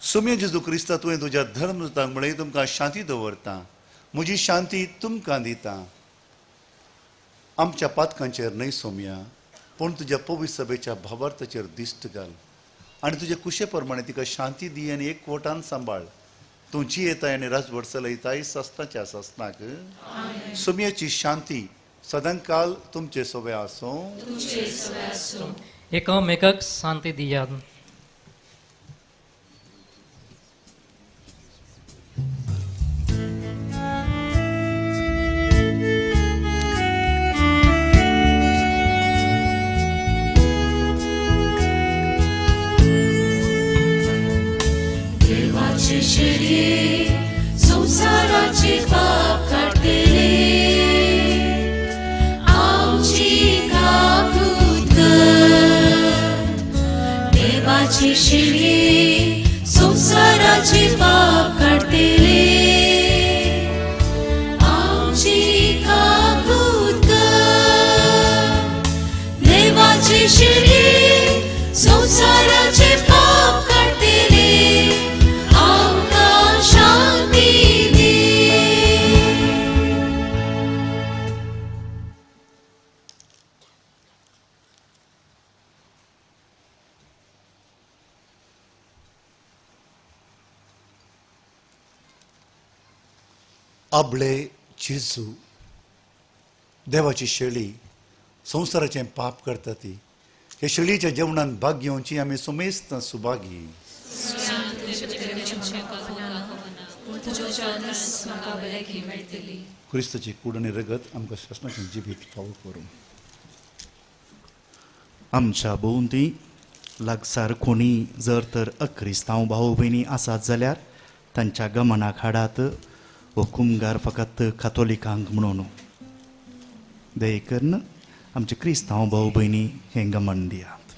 सुम्य जेजू क्रिस्ता तुवें तुज्या धर्मदूतांक म्हणय तुमकां शांती दवरता. म्हजी शांती तुमकां दिता. आमच्या पातकांचेर न्हय सोम्या पूण तुज्या पवित्र सभेच्या भावार्थाचेर दिश्ट घाल आनी तुजे कुशे प्रमाणे तिका शांती दी आनी एकवटान सांबाळ. तूं जी येताय आनी राजवट चलयताय सस्ताच्या सस्ताक. सुम्याची शांती सदां काल तुमचे सोबे आसूं. एकामेकाक शांती दियात. देवाचे शरीर संसाराचे पाप काढतेले आमची काकूत कर. देवाचे शरीर संसाराचे पाप काढतेले आमची काकूत कर. देवाचे शरीर संसाराचे पाप काढतेले आमकां शांती दे. आबळे जेजू देवाची शेळी संवसाराचें पाप करता ती. हे शेळीच्या जेवणान भाग घेवची आमी सुमेस्त सुभागी. क्रिस्ताची कूड आनी रगत आमकां शासनाचें जिवीत फावो करूं. आमच्या भोंवती लागसार कोणी जर तर अक्रिस्तांव भाव भयणी आसात जाल्यार तांच्या गमनाक हाडात. हो कुमगार फकत कातोलिकांक म्हणून दयेकरन आमचे क्रिस्तांव भाव भयणी हें गमन दियात.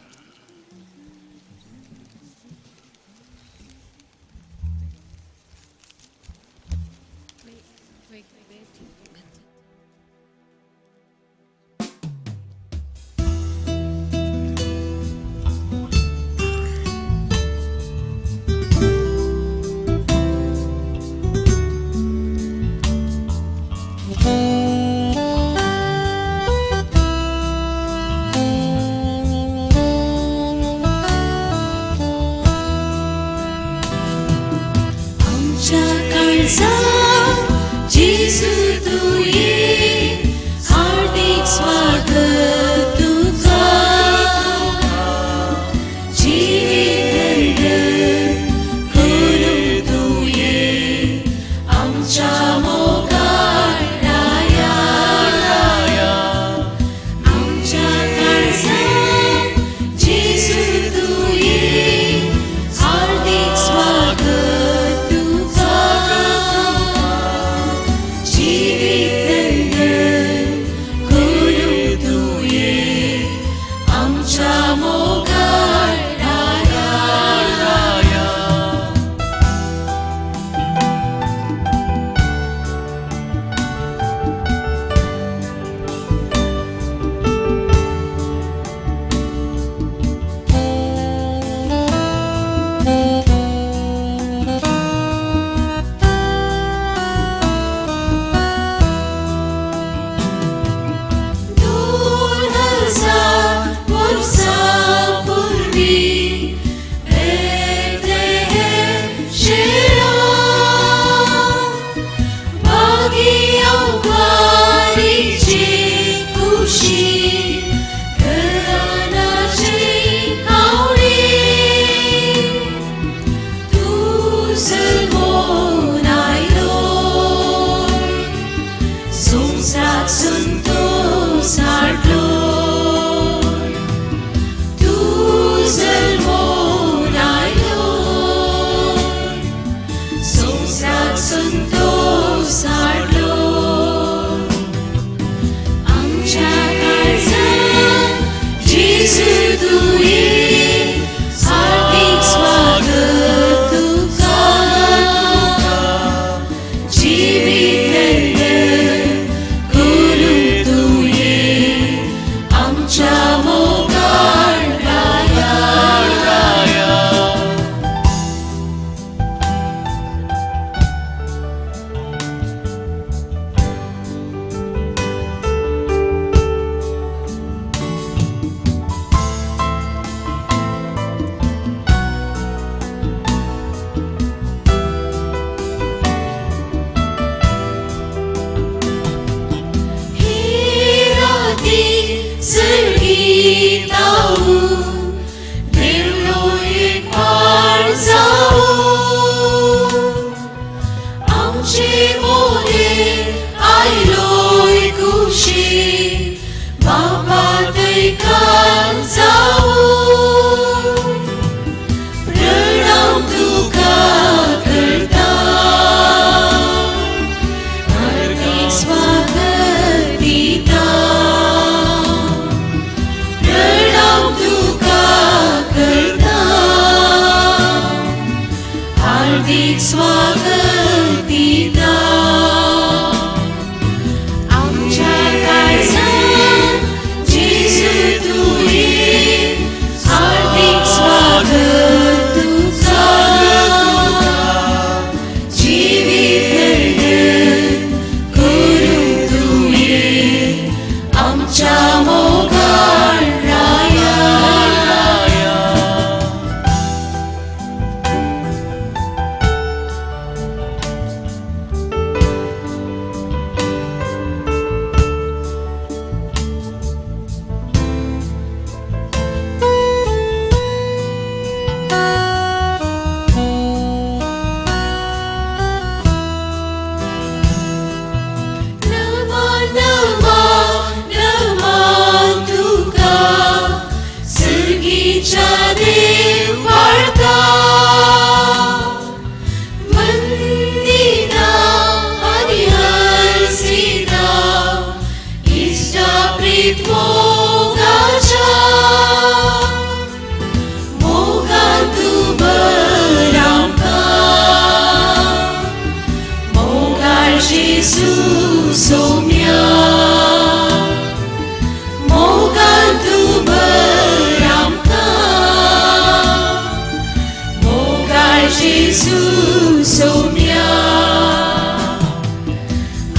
जेजू सौम्या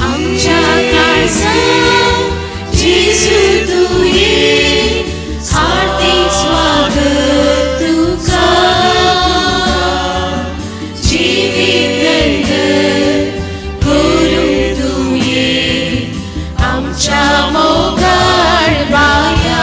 आमच्या काळजात जेजू तू ये हार्दिक स्वागत तुका जीवित करून तू ये आमच्या मोगाळ बाया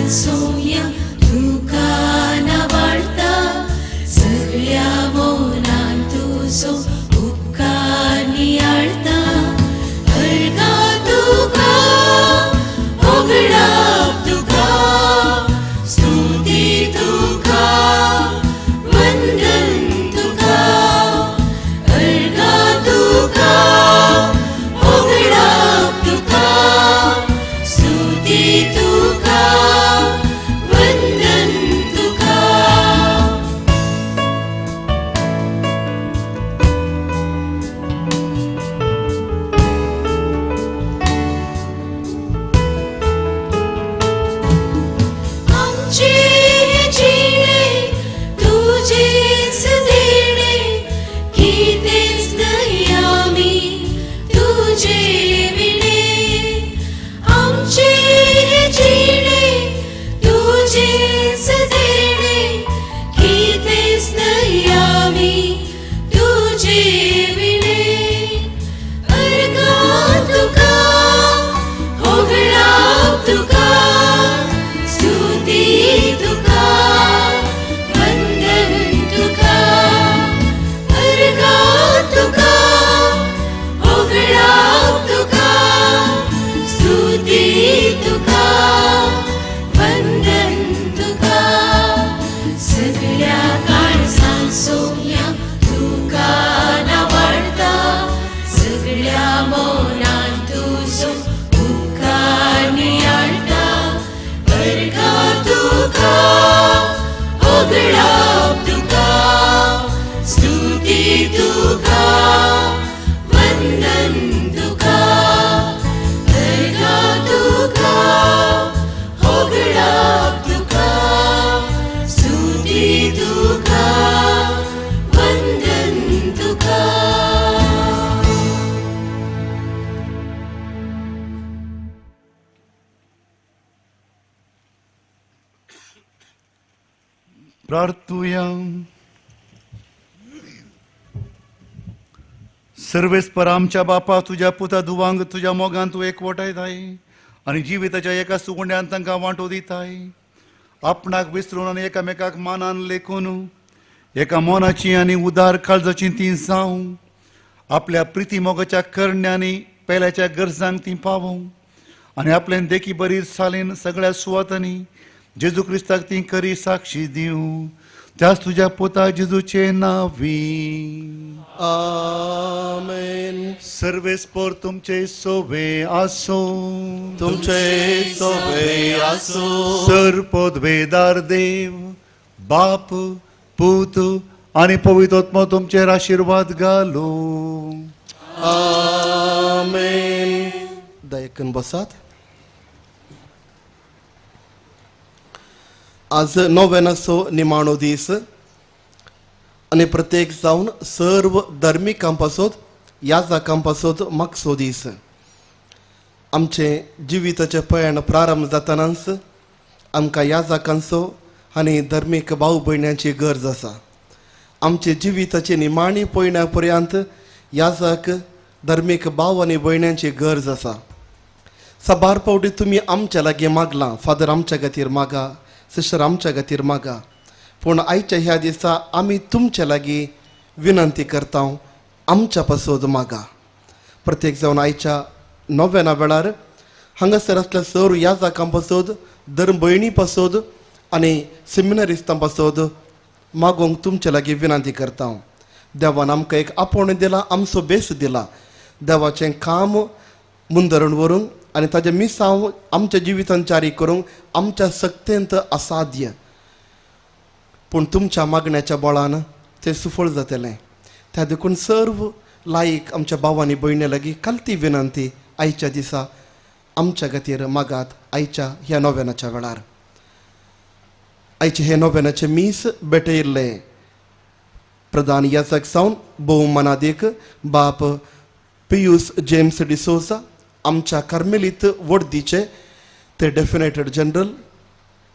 सोया तुका नावाडता सगळ्या मौनान तुजो उपकार नियाळता अर्गा तुका ओगडाप तुका स्तुती तुका वंदन तुका अर्गा तुका ओगडाप तुका स्तुती तुका वंदन तुका आमचे जिणे तुझेच देणे कितेच नाही आम्ही तुझे विणे आमचे जिणे तुझेच देणे कितेच नाही आम्ही तुझे विणे अर्गा तुका ओगडाप तुका स्तुती तुका वंदन तुका अर्गा तुका ओगडाप तुका स्तुती तुका वंदन तुका सगळ्या काळजान सोया तुका नावाडता सगळ्या मौनान तुजो उपकार नियाळता अर्गा तुका ओगडाप तुका स्तुती तुका वंदन तुका अर्गा तुका ओगडाप तुका स्तुती तुका वंदन तुका प्रार्थुया सर्वेस्पर आमच्या बापा तुझ्या पुता दुवांग तुझ्या मोगान तू एकवटायताय आणि जिविताच्या एका सुगुंड्यान तांकां वांटो दिताय आपणाक विसरून आनी एकामेकाक मानान लेखून एका मोनाची आनी उदार काळजाची ती जावं आपल्या प्रिती मोगाच्या करण्यांनी पेल्याच्या गरजांक ती पावूं आनी आपल्यान देखी बरी सालीन सगळ्या सुवातांनी जेजू क्रिस्ताक ती खरी साक्षी दिवं त्याच तुझ्या पुता जेजूचे नावी आमेन. सर्वेस्पर तुमचे सोवे आसो तुमचे सोवे आसो. सर्वोद्वेदार देव बाप पूत आणि पवित्र आत्मा तुमचेर आशीर्वाद घालो. आमेन. दयेकन बसात. आज नोवेनाचो निमाणो दीस आणि प्रत्येक जावन सर्व धार्मीक काम पासत याजाकां पासत मागचो दीस. आमचे जिविताचे पयण प्रारंभ जातानाच आमकां याजकांचो आनी धर्मीक भाव भयण्यांची गरज आसा. आमचे जिविताची निमाणी पयण्या पर्यंत याजक धर्मीक भाव आनी भयण्यांची गरज आसा. साबार फावटी तुमी आमच्या लागीं मागलां, फादर आमच्या खातीर मागा, सिस्टर आमच्या खातीर मागा. पूण आयच्या ह्या दिसा आमी तुमच्या लागीं विनंती करता, आमच्या पासोद मागा. प्रत्येक जावन आयच्या नव्याना वेळार हांगासर असल्या सर्व याजकां पासोद, धर्म भयणी पासोद आनी सेमिनरिस्तां पासोद मागोंक तुमच्या लागीं विनंती करता. देवान आमकां एक आपोण दिला, आमचो बेस दिला. देवाचें काम मुंदरून व्हरूंक आनी ताजे मिसांव आमच्या जिवितांत जारी करूंक आमच्या सक्तेंत असाध्य. पूण तुमच्या मागण्याच्या बळान तें सुफळ जातलें. त्या देखून सर्व लायक आमच्या भावांनी भयणी लागीं कालती विनंती, आयच्या दिसा आमच्या खातीर मागात. आयच्या ह्या नव्यानाच्या वेळार आयचे हे नव्यानाचे मीस भेटयिल्ले प्रधान याजक सावन भोवमानादीक बाप पियूस जेम्स डिसोसा, आमच्या कार्मेलीत वर्दीचे ते डेफिनेटेड जनरल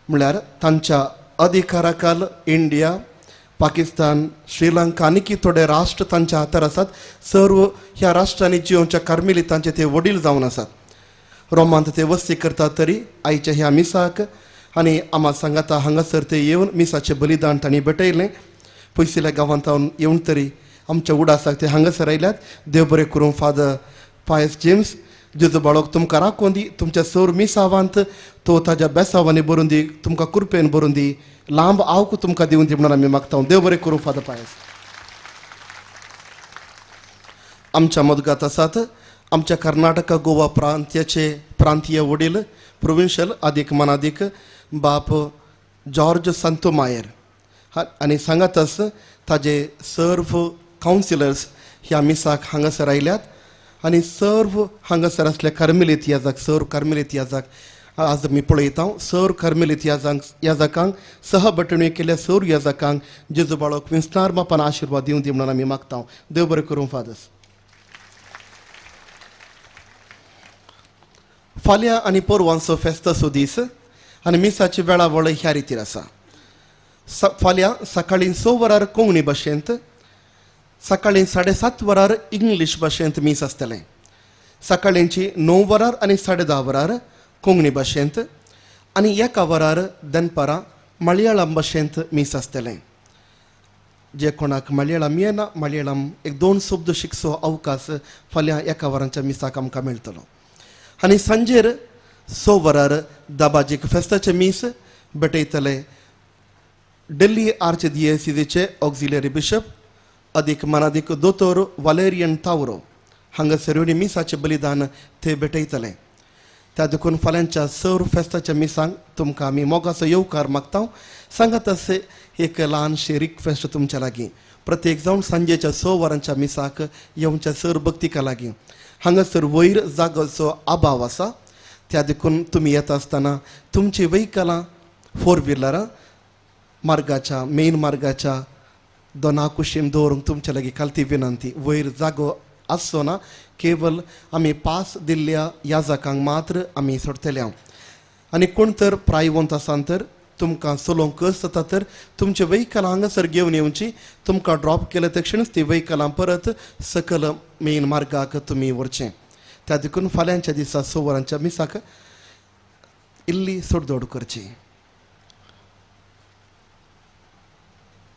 म्हळ्यार तांच्या अधिकारा खाल इंडिया, पाकिस्तान, श्रीलंका आनीक थोडे राष्ट्र तांच्या हातार आसात. सर्व ह्या राष्ट्रांनी जिवच्या कार्मेलितांचे ते वडील जावन आसात. रोमांत ते वस्ती करतात तरी आयच्या ह्या मिसाक आनी आम्हा सांगाता हांगासर ते येवन मिसाचें बलिदान तांणी भेटयलें. पयसल्या गांवांत येवन तरी आमच्या उडासाक ते हांगासर आयल्यात. देव बरें करूं फादर पायस जेम्स. जेजू बाळोक तुमकां राखून दी, तुमच्या सौर मिसावांत तो ताज्या बेसावांनी भरून दी, तुमकां कृपेन भरून दी, लांब आवक तुमकां दिवन दी म्हणून आमी मागता. देव बरें करूं फादर पायस. आमच्या मदगात आसात आमच्या कर्नाटका गोवा प्रांत्याचे प्रांतीय वडील प्रोविन्शियल अधिक मनाधिक बाप जॉर्ज संतोमायर आनी सांगातच ताजे सर्व कावन्सिलर्स ह्या मिसाक हांगासर आयल्यात. आनी सर्व हांगासर असले कार्मेलीत याजक, सर्व कार्मेलीत याजक आज मी पळयता. सर्व कार्मेलीत याजकांक सहभटणी केल्या सर्व याजकांक जेजू बाळोक विस्तार बापान आशिर्वाद दिवन दी म्हणून आमी मागता. देव बरें करूं फादर्स. फाल्यां आनी परवांचो फेस्ताचो दीस आनी मिसाची वेळावळ ह्या रितीर आसा. फाल्यां सकाळीं 6 वरार कोंकणी भाशेंत, सकाळीं 7:30 वरार इंग्लीश भाशेंत मीस आसतलें. सकाळींची 9 वरार आनी 10:30 वरार कोंकणी भाशेंत आनी 1 वरार दनपारां मलयाळम भाशेंत मीस आसतलें. जे कोणाक मलयाळम येना, मलयाळम 1-2 शब्द शिकचो अवकाश फाल्यां 1 वरांच्या मिसाक आमकां मेळटलो. आनी सांजेर 6 वरार दाबाजीक फेस्ताचे मीस भेटयतले दिल्ली आर्च दिएसीचे ऑक्झिलरी बिशप अधिक मनाधिक दोतोर वालेरियन तावरो हांगासर येवन मिसाचें बलिदान ते भेटयतले. त्या देखून फाल्यांच्या सर्व फेस्ताच्या मिसांक तुमकां आमी मोगाचो येवकार मागता. सांगात असे एक ल्हानशी रिक्वेस्ट तुमच्या लागीं. प्रत्येक जावन सांजेच्या 6 वरांच्या मिसाक येवच्या सर भक्तिका लागीं. हांगासर वयर जागोचो अभाव आसा. त्या देखून तुमी येता आसतना तुमची वेहिकलां 4 व्हिलरां मार्गाच्या मेन मार्गाच्या दोना कुशीन दवरूंक तुमच्या लागीं कालती विनंती. वयर जागो आसचो ना, केवल आमी पास दिल्ल्या याजकांक मात्र आमी सोडतले. आनी कोण तर प्रायवंत आसा तर तुमकां चलोवंक कस जाता तर तुमचे वेहिकलां हांगासर घेवन येवची. तुमकां ड्रॉप केले तक्षणच ती वेहिकलां परत सकल मेन मार्गाक तुमी व्हरचें. त्या देखून फाल्यांच्या दिसा 6 वरांच्या मिसाक इल्ली सोडदोड करची.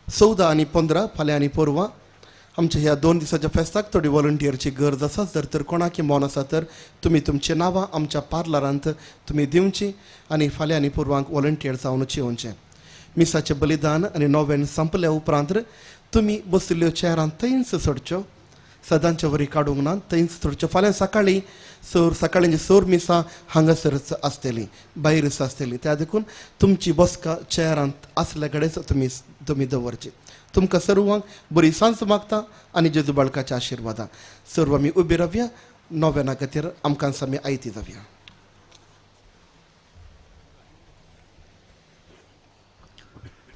14 आनी 15 फाल्यां आनी परवां आमच्या ह्या 2 दिसाच्या फेस्ताक थोडी वॉलंटियरची गरज आसा. जर तर कोणाकी मोन आसा तर तुमी तुमची नांवां आमच्या पार्लरांत तुमी दिवची आनी फाल्यां आनी परवांक वॉलंटियर जावनूच येवचें. मिसाचें बलिदान आनी नोवेन संपल्या उपरांत तुमी बशिल्ल्यो चेरां थंयच सोडच्यो. सदांच्या वरी काडूंक ना, थंयच सोडच्यो. फाल्यां सकाळींची 6 मिसां हांगासरच आसतलीं, भायरच आसतलीं. त्या देखून तुमची बसका चेरांत आसल्या कडेच तुमी दवरची. तुमकां सर्वांक बरी सांज मागता आनी जेजू बाळकाच्या आशिर्वादां. सर्व आमी उबी रावया. नोवेना खातीर आमकां आमी आयती जावया.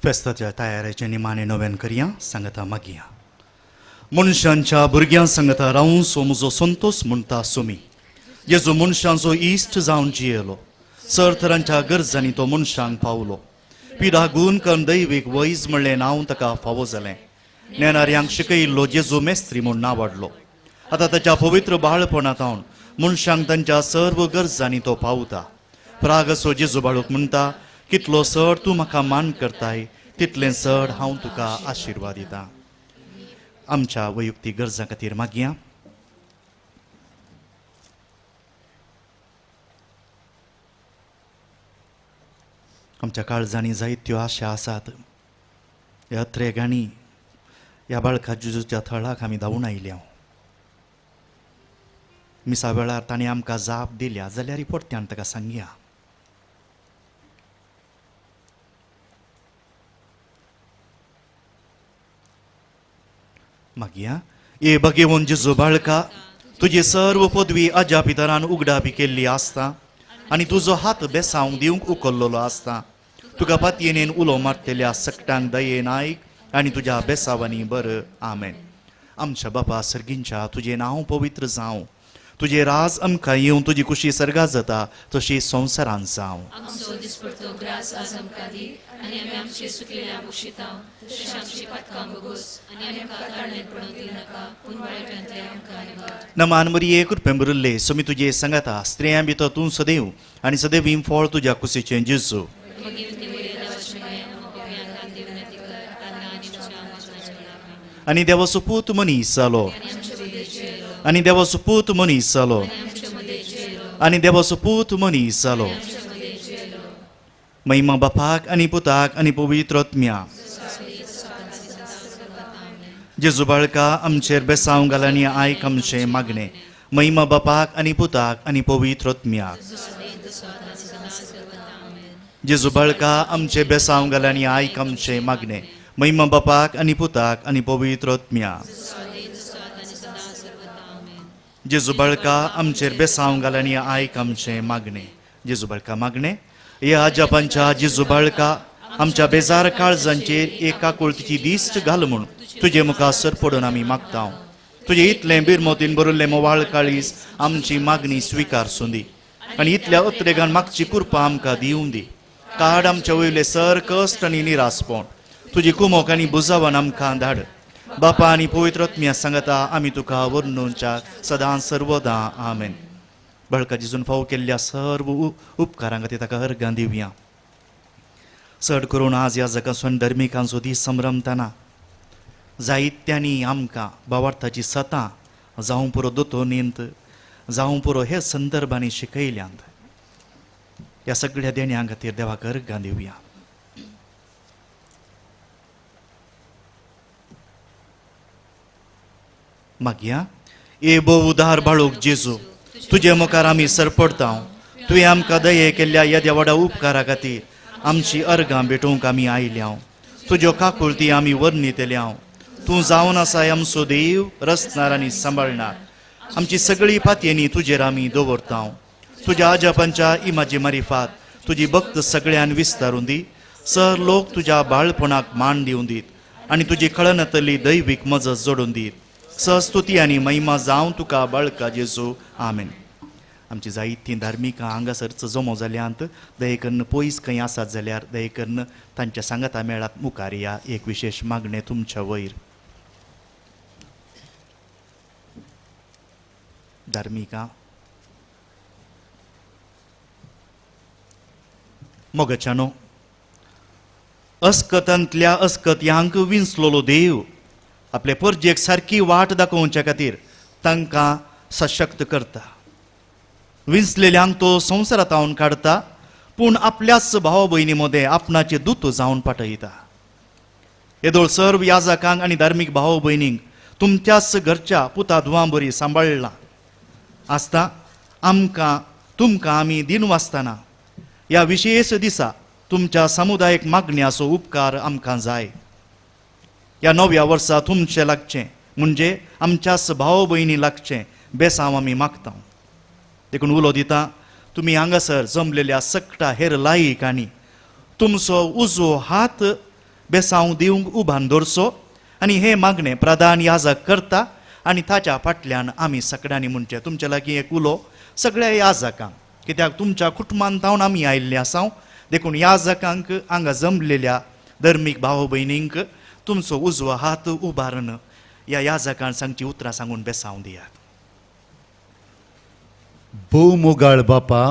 फेस्ताच्या तयारेचे निमाणे नोवेन करया. सांगता मागया. मनशांच्या भुरग्यां सांगता रावूं सो म्हजो संतोष म्हणटा सुमी. जेजू मनशांचो इश्ट जावन जियेलो सर तरांच्या गरजांनी तो मनशांक पावलो पिडा गूण करून दैवीक वैज म्हणलें नांव ताका फावो जालें नेणाऱ्यांक शिकयिल्लो जेजू मेस्त्री म्हूण नांवाडलो आतां ताच्या पवित्र बाळपणांतावन मनशांक तांच्या सर्व गरजांनी तो पावता प्राग असो जेजू बाळूक म्हणटा कितलो चड तूं म्हाका मान करताय तितलें चड हांव तुका आशिर्वाद दितां आमच्या वैयक्तीक गरजां खातीर मागया आमच्या काळजांनी जायत्यो आशा आसात ह्या त्रेगांनी ह्या बाळका जेजूच्या थळाक आमी धांवून आयल्या मिसा वेळार ताणें आमकां जाप दिल्या जाल्यार परत्यान ताका सांगया मागया ये भगेवन जेजू बाळका तुजी सर्व पदवी अजा पितरान उगडापी केल्ली आसता आनी तुजो हात बेसावंक दिवंक उखल्लोलो आसता तुका पातयेनेन उलो मारतेल्या सकटांक दयेन आयक आनी तुज्या बेसावांनी बर आमेन आमच्या बापा सर्गींच्या तुजें नांव पवित्र जावं तुजें राज आमकां येवं तुजी कुशी सर्गा जाता तशी संवसारांत जावं आमचो दिसपडटो ग्रास आज आमकां दी आनी आमी आमचे सुकलेल्या बुशितां तशें आमची पातकां बोगोस आनी आमकां ताळणेत पडूंक दिल नाका पूण वायटांतले आमकां निवार नमान मरिये कृपेन भरिल्ले सुमी तुजे सांगाता स्त्रियां भितर तूं सदैव आनी सदैव फळ तुज्या कुशीचें जेजू आनी देवाचो पूत मनीस जालो आनी देवाचो पूत मनीस जालो आनी देवाचो पूत मनीस जालो महिमा बापाक आनी पुताक आनी पवित्र आत्म्या जेजू बाळका आमचेर बेसांव घाल आनी आयक आमचें मागणें महिमा बापाक आनी पुताक आनी पवित्र आत्म्याक जेजू बाळका आमचें बेसांव घाल आनी आयक आमचें मागणें महिमा बापाक आनी पुताक आनी पवित्र आत्म्याक जेजू बाळका आमचेर बेसांव घाल आनी आयक आमचें मागणें जेजू बाळका मागणें ह्या जपांच्या जेजू बाळका आमच्या बेजार काळजांचेर एका कुळतीची दिश्ट घाल म्हूण तुजे मुखासर पडून आमी मागता तुजे इतलें बिरमोतीन बरयल्लें मोवाळ काळीज आमची मागणी स्विकारसूं दी आनी इतल्या अत्रेगान मागची कृपा आमकां दिवूं दी काड आमच्या वयले सर कश्ट आनी निरासपण तुजी कुमोक आनी बुजावन आमकां धाड बापा आनी पवित्र आत्म्या सांगता आमी तुका वर्णोवच्या सदां सर्वदा आमेन बाळका जेजून फावो केल्ल्या सर्व उपकारां खातीर ताका अर्गां दिवया चड करून आज ह्या जगासून धर्मिकांचो दीस संभ्रमतना जायत्यांनी आमकां भावार्थाची सतां जावं पुरो दोतोनींत जावं पुरो हे संदर्भांनी शिकयल्यांत ह्या सगळ्या देण्यां खातीर देवाक अर्गां दिवया मागया ए बो उदार बाळूक जेजू तुजे मुखार आमी सरपडता तुवें आमकां दये केल्ल्या येद्या व्हडा उपकारा खातीर आमची अर्गां भेटोवंक आमी आयल्या तुज्यो काकुळटी आमी वर्णितल्या तूं जावन आसाय आमचो देव रचणार आनी सांबाळणार आमची सगळी पातयेनी तुजेर आमी दवरता तुज्या अजापांच्या इमाजी मारिफात तुजी भक्त सगळ्यान विस्तारून दी सर लोक तुज्या बाळपणाक मान दिवन दीत आनी तुजी कळनातली दैवीक मजत जोडून दीत सस्तुती आनी महिमा जावं तुका बाळका जेजू आमेन आमची जायतीं धार्मिकां हांगासरच जमो जाल्यांत दये करून पयस खंय आसात जाल्यार दये करून तांच्या सांगाता मेळात मुखार या एक विशेष मागणें तुमच्या वयर धार्मिकां मोगाच्यानो अस्कतांतल्या अस्कत्यांक विंचलोलो देव आपले परजेक सारकी वाट दाखोवच्या खातीर तांकां सशक्त करता विंचलेल्यांक तो संवसारांतावन काडटा पूण आपल्याच भाव भयणी मदें आपणाचे दूत जावन पाठयता येदोळ सर्व याजकांक आनी धार्मीक भाव भयणींक तुमच्याच घरच्या पुता धुवां बरी सांबाळला आसता तुमकां आमी दिन वाचतना ह्या विशेश दिसा तुमच्या समुदायाक मागण्याचो उपकार आमकां जाय ह्या नव्या वर्सा तुमचें लागचें म्हणजे आमच्याच भाव भयणी लागचें बेसांव आमी मागता देखून उलो दिता तुमी हांगासर जमलेल्या सकटा हेर लायक आनी तुमचो उजो हात बेसांव दिवंक उबान दवरचो आनी हे मागणें प्रधान याजक करता आनी ताच्या फाटल्यान आमी सगळ्यांनी म्हणचे तुमचे लागीं एक उलो सगळ्या याजकांक कित्याक तुमच्या कुटुंबान जावन आमी आयिल्ले आसां देखून याजकांक हांगा जमलेल्या धर्मीक भाव भयणींक तुमचो उजवो हात उबारून ह्या याजकांक सांगची उतरां सांगून बेसांव दियात. भोव मोगाळ बापा,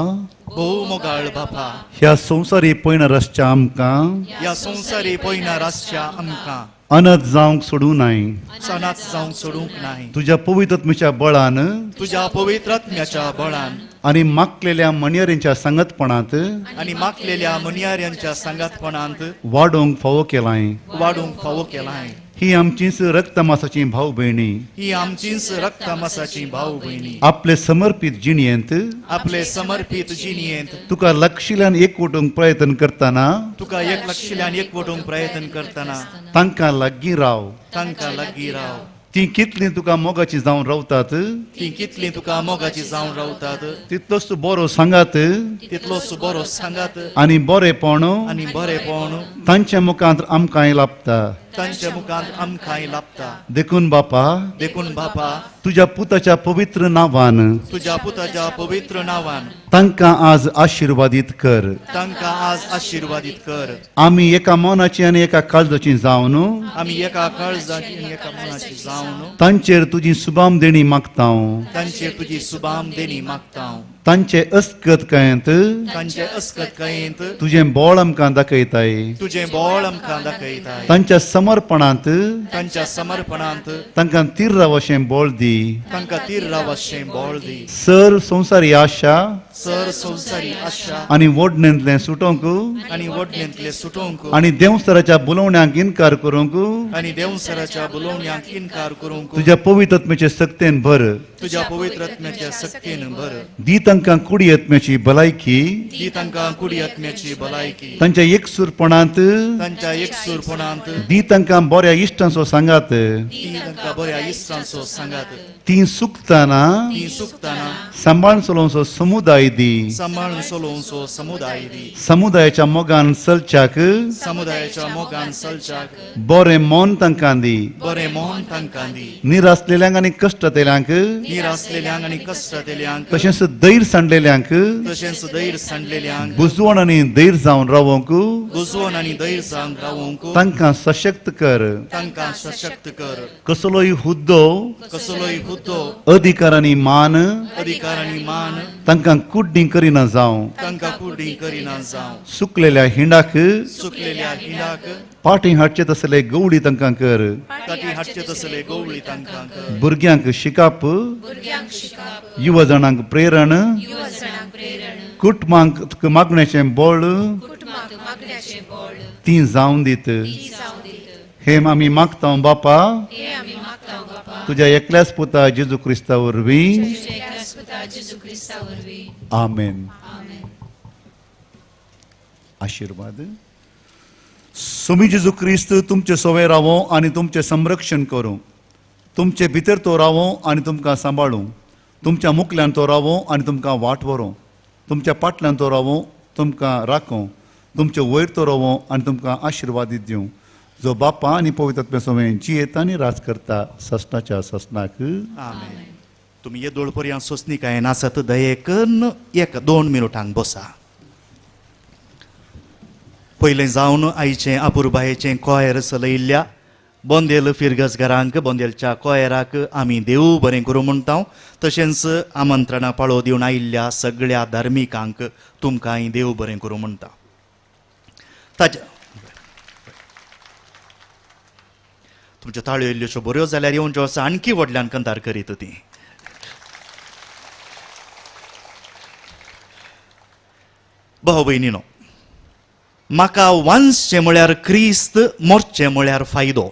भोव मोगाळ बापा, ह्या संवसारी पयण रसच्या आमकां ह्या संवसारी पयना रासच्या आमकां अनत जावंक सोडूं नाय. सनात जावंक सोडूंक नाही. तुज्या पवित्र आत्म्याच्या बळान तुज्या पवित्र आत्म्याच्या बळान आनी मागलेल्या मणियारींच्या संगतपणांत आनी मागलेल्या मनियाऱ्यांच्या सांगातपणांत वाडोवंक फावो केलाय. वाडूंक फावो केलाय. ही आमचीच रक्तमासाची भाव भयणी ही आमचीच रक्तमासाची भाव भयणी आपले समर्पित जिणयेंत आपले समर्पित जिणयेंत तुका लक्षिल्यान एकवटूंक प्रयत्न करतना तुका एक लक्षिल्यान एकवटूंक प्रयत्न करतना तांकां लागीं राव. तांकां लागीं राव. ती कितली तुका मोगाची जावन रावतात ती कितली तुका मोगाची जावन रावतात तितलोच तूं बरो सांगात तितलोच बरो सांगात आनी बरेपण आनी बरेपण तांच्या मुखांत आमकांय लाभता. तांच्या मुखांत आमकांय लाभता. देखून बापा देखून बापा तुज्या पुताच्या पवित्र नांवान तुज्या पुताच्या पवित्र नांवान तांकां आज आशिर्वादीत कर. तांकां आज आशिर्वादीत कर. आमी एका मनाची आनी एका काळजाची जावन आमी एका काळजाची आनी एका मनाची जावन तांचेर तुजी सुबाम देणी मागतां. तांचेर तुजी सुबाम देणी मागता. तांचे अस्कतकायेंत तांचे अस्कतकायेंत तुजें बोळ आमकां दाखयताय. तुजें बोळ आमकां दाखयताय. तांच्या समर्पणांत तांच्या समर्पणांत तांकां तीर रावशें बोळ दी. तांकां तीर रावशें बोळ दी. सर संवसारी आशा सर संवसारी आशा आनी वडणेंतलें सुटोवंक आनी वडणेंतले सुटोवंक आनी देवस्तराच्या बुलोवण्यांक इन्कार करूंक आनी देवसराच्या बुलोवण्यांक इन्कार करूंक तुज्या पवित्र आत्म्याचे सक्तेन भर. तुज्या पवित्र आत्म्याच्या सक्तीन भर. दी तांकां कुडी आत्म्याची भलायकी. दी तांकां कुडी आत्म्याची भलायकी. तांच्या एकसूरपणांत तांच्या एकसूरपणांत दी तांकां बऱ्या इश्टांचो सांगात. ती तांकां बऱ्या इश्टांचो सांगात. ती सुकताना ती सुकताना सांबाळून चलोवचो समुदाय दी. सांबाळून चलोवचो समुदाय दी. समुदायाच्या मोगान चलच्याक समुदायाच्या मोगान चलच्याक बरें मन तांकां दी. बरें मोहन तांकां दी. निरासलेल्यांक आनी कश्टतेल्यांक निरासलेल्यांक आनी कश्टतेल्यांक तशेंच दैर सांडलेल्यांक तशेंच दैर सांडलेल्यांक बुजवण आनी दैर जावन रावोंक बुजवण आनी दैर जावन रावोंक तांकां सशक्त कर. तांकां सशक्त कर. कसलोय हुद्दो कसलोय हुद्दो अधिकार आनी मान अधिकार आनी मान तांकां कुड्डी करिना जावं. तांकां कुडी करिना जावं. सुकलेल्या हिंडाक सुकलेल्या हिंडाक पाटी हाडचे तसले गवडी तांकां कर. काटी हाडचे तसले गवळी तांकां कर. भुरग्यांक शिकाप भुरग्यांक शिकाप युवा जाणांक प्रेरण युवा जाणांक प्रेरण कुटुंबांक मागण्याचें बळ कुटुंबाक मागण्याचें बळ ती जावन दीत. ती जावं दीत. हे आमी मागता बापा हे आमी मागता बापा तुज्या एकल्याच पुता जेजू क्रिस्ता वरवीं. तुजे एकल्याच पुता जेजू क्रिस्ता वरवीं. आमेन. आमेन. आशीर्वाद. स्वामी जेजू क्रिस्त तुमचे सोवे रावो आनी तुमचे संरक्षण करूं. तुमचे भितर तो रावो आनी तुमकां सांबाळूं. तुमच्या मुखल्यान तो रावो आनी तुमकां वाट व्हरो. तुमच्या पाटल्यान तो रावो तुमकां राखो. तुमचे वयर तो रावो आनी तुमकां आशिर्वादीत दिवं. जो बापा आनी पवित्र आत्म्या सोवें जियेता आनी राज करता सस्नाच्या सस्नाक. आमेन. तुमी येदोळ पर्यंत सोंसणीकायेन आसत दयेकन 1-2 मिनटांक बसा. पयलें जावन आयचें अपुरबायेचें कोयर चलयल्ल्या बोंदेल फिरगसगारांक बोंदेलच्या कोयराक आमी देव बरें करूं म्हणटा. तशेंच आमंत्रणां पाळो दिवन आयिल्ल्या सगळ्या धार्मिकांक तुमकांय देव बरें करूं म्हणटा. ताच्या तुमच्यो ताळयो इल्ल्योश्यो बऱ्यो जाल्यार येवच्यो आसा आणखी व्हडल्यान कंतार करीत ती. भाव भयणीनो, म्हाका वांचचें म्हळ्यार क्रिस्त, मरचें म्हळ्यार फायदो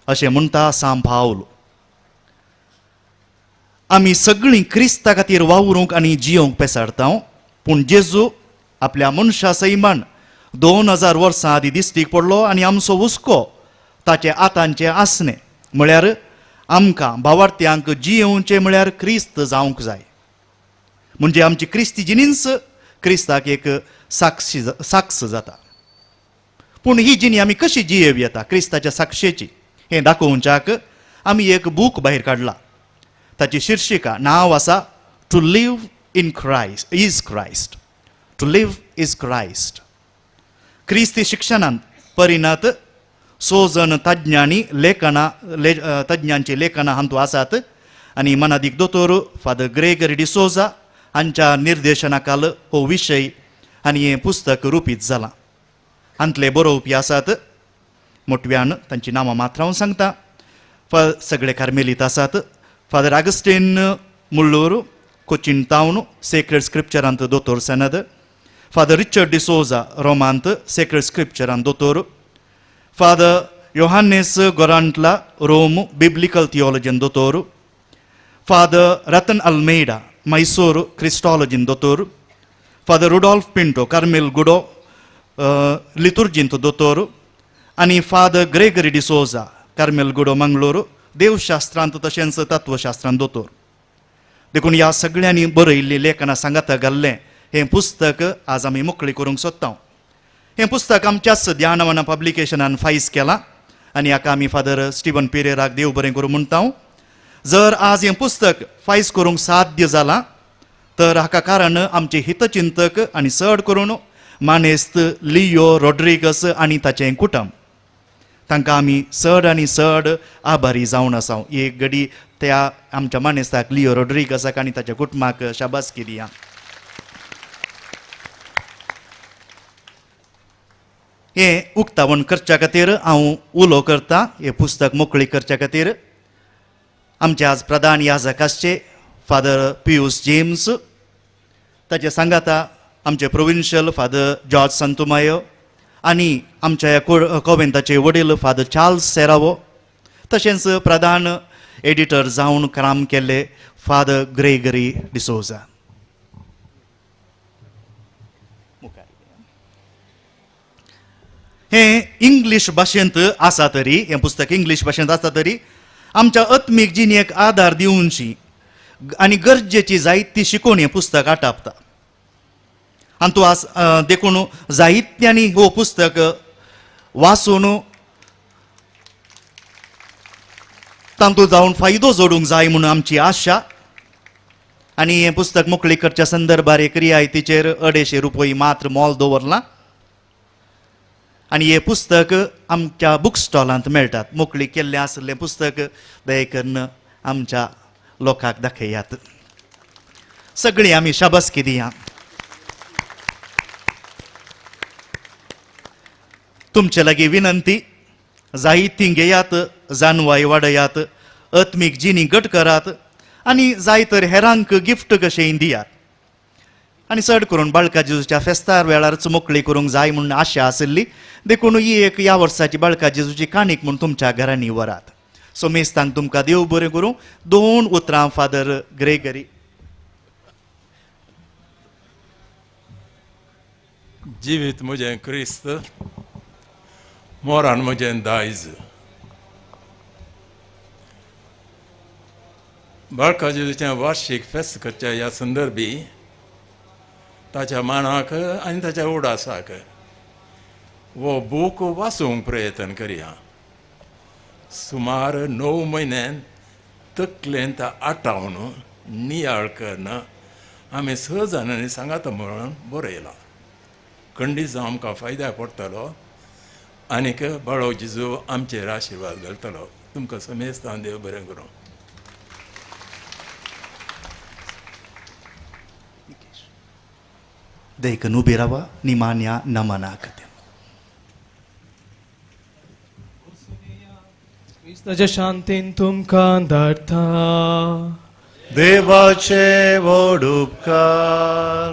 अशें म्हणटा सांत पावलो. आमी सगळीं क्रिस्ता खातीर वावरूंक आनी जियोंक पेसाडटा. पूण जेजू आपल्या मनशा सैमान 2000 वर्सां आदीं दिश्टीक पडलो आनी आमचो हुस्को ताचे आतांचें आसणें म्हळ्यार आमकां भावार्थ्यांक जियोवचें म्हळ्यार क्रिस्त जावंक जाय. म्हणजे आमची क्रिस्ती जिणीच क्रिस्ताक एक साक्ष जाता. पूण ही जिणी आमी कशी जियेव येता क्रिस्ताच्या साक्षेची हें दाखोवच्याक आमी एक बूक भायर काडला. ताची शीर्षिका नांव आसा to live in Christ is Christ. To live is Christ. क्रिस्ती शिक्षणांत परिणत 6 जण तज्ञांनी तज्ञांची लेखनां हातूंत आसात आनी मनादीक दोतोर फादर ग्रेगरी डिसोजा हांच्या निर्देशनाखाल हो विशय आनी हें पुस्तक रुपीत जालां. हांतले बरोवपी आसात मोटव्यान तांची नांवां मात्र हांव सांगता. सगळे कार्मेलीत आसात. फादर आगस्टीन मुल्लूर कोचीन टावन सेक्रेड स्क्रिप्चरांत दोतोर सनद. फादर रिचर्ड डिसोजा रोमांत सेक्रेड स्क्रिप्चरांत दोतोर. Father Yohannes Gorantla Rome biblical थियोलॉजीन दोतोर. फादर रतन अल्मेडा मैसूर क्रिस्टॉलॉजीन दोतोर. फादर रुडॉल्फ पिंटो कार्मेल गुडो लितुर्जींत दोतोर. आनी फादर ग्रेगरी डिसोजा कार्मेल गुडो मंगळूर देवशास्त्रांत तशेंच तत्वशास्त्रांत दोतोर. देखून ह्या सगळ्यांनी बरयल्लीं लेखनां सांगाता घाल्लें हें पुस्तक आज आमी मोकळी करूंक सोदता. हें पुस्तक आमच्याच ध्यानवना पब्लिकेशनान फायज केलां आनी हाका आमी फादर स्टीवन पेरेराक देव बरें करूं म्हणटा. जर आज हें पुस्तक फायज करूंक साध्य जालां तर हाका कारण आमचे हितचिंतक आनी चड करून मानेस्त लियो रॉड्रिगस आनी ताचें कुटुंब. तांकां आमी चड आनी चड आभारी जावन आसा. एक घडी त्या आमच्या मानेस्ताक लियो रॉड्रिगसाक आनी ताच्या कुटुंबाक शाबासकी दिया. हें उक्तावण करच्या खातीर हांव उलो करतां. हें पुस्तक मोकळी करच्या खातीर आमचे आज प्रधान याजक आसचे फादर पियूस जेम्स, ताचे सांगाता आमचे प्रोविन्शियल फादर जॉर्ज सांतुमायो आनी आमच्या ह्या कॉवेंताचे वडील फादर चार्ल्स सेरावो, तशेंच प्रधान एडिटर जावन काम केल्ले फादर ग्रेगरी डिसोजा. हें इंग्लीश भाशेंत आसा तरी, हें पुस्तक इंग्लीश भाशेंत आसा तरी आमच्या आत्मीक जिणेक आदार दिवनशी आनी गरजेची जायती शिकवण हें पुस्तक आटापता. आनी तूं आज देखून जायत्यांनी हो पुस्तक वाचून तातूंत जावन फायदो जोडूंक जाय म्हणून आमची आशा. आनी हें पुस्तक मोकळी करच्या संदर्भार एक रियायतीचेर 250 रुपया मात्र मोल दवरलां. आनी हें पुस्तक आमच्या बूक स्टॉलांत मेळटात. मोकळी केल्लें आसलें पुस्तक दये करून आमच्या लोकांक दाखयात. सगळीं आमी शाबासकी दिया. तुमचे लागीं विनंती, जायतीं घेयात, जानवाय वाडयात, आत्मीक जिणी घट करात आनी जाय तर हेरांक गिफ्ट कशेंय दियात. आनी चड करून बाळका जेजूच्या फेस्तार वेळारच मोकळी करूंक जाय म्हणून आशा आशिल्ली. देखून ही एक ह्या वर्साची बाळका जेजूची काणीक म्हूण तुमच्या घरांनी व्हरात. सो मेस्तांक तुमकां देव बरें करूं. 2 उतरां फादर ग्रेगरी. जिवीत म्हजें क्रिस्त, मोरान म्हजें दायज. बाळका जेजूचें वार्षिक फेस्त करच्या ह्या संदर्भी ताच्या मानाक आनी ताच्या उडासाक वो बूक वाचूंक प्रयत्न करया. सुमार 9 म्हयन्यान तकलेंत आटावन नियाळ करन आमी 6 जाणांनी सांगात म्हणून बरयला. खंडीत जावन आमकां फायद्या पडटलो आनीक बाळो जेजू आमचेर आशिर्वाद घालतलो. तुमकां समेस्तान देव बरें करूं. देखून उबी रावा निमान्या नमनाक. क्रिस्ताच्या शांतीन तुमकां धाडटा. देवाचे व्हड उपकार.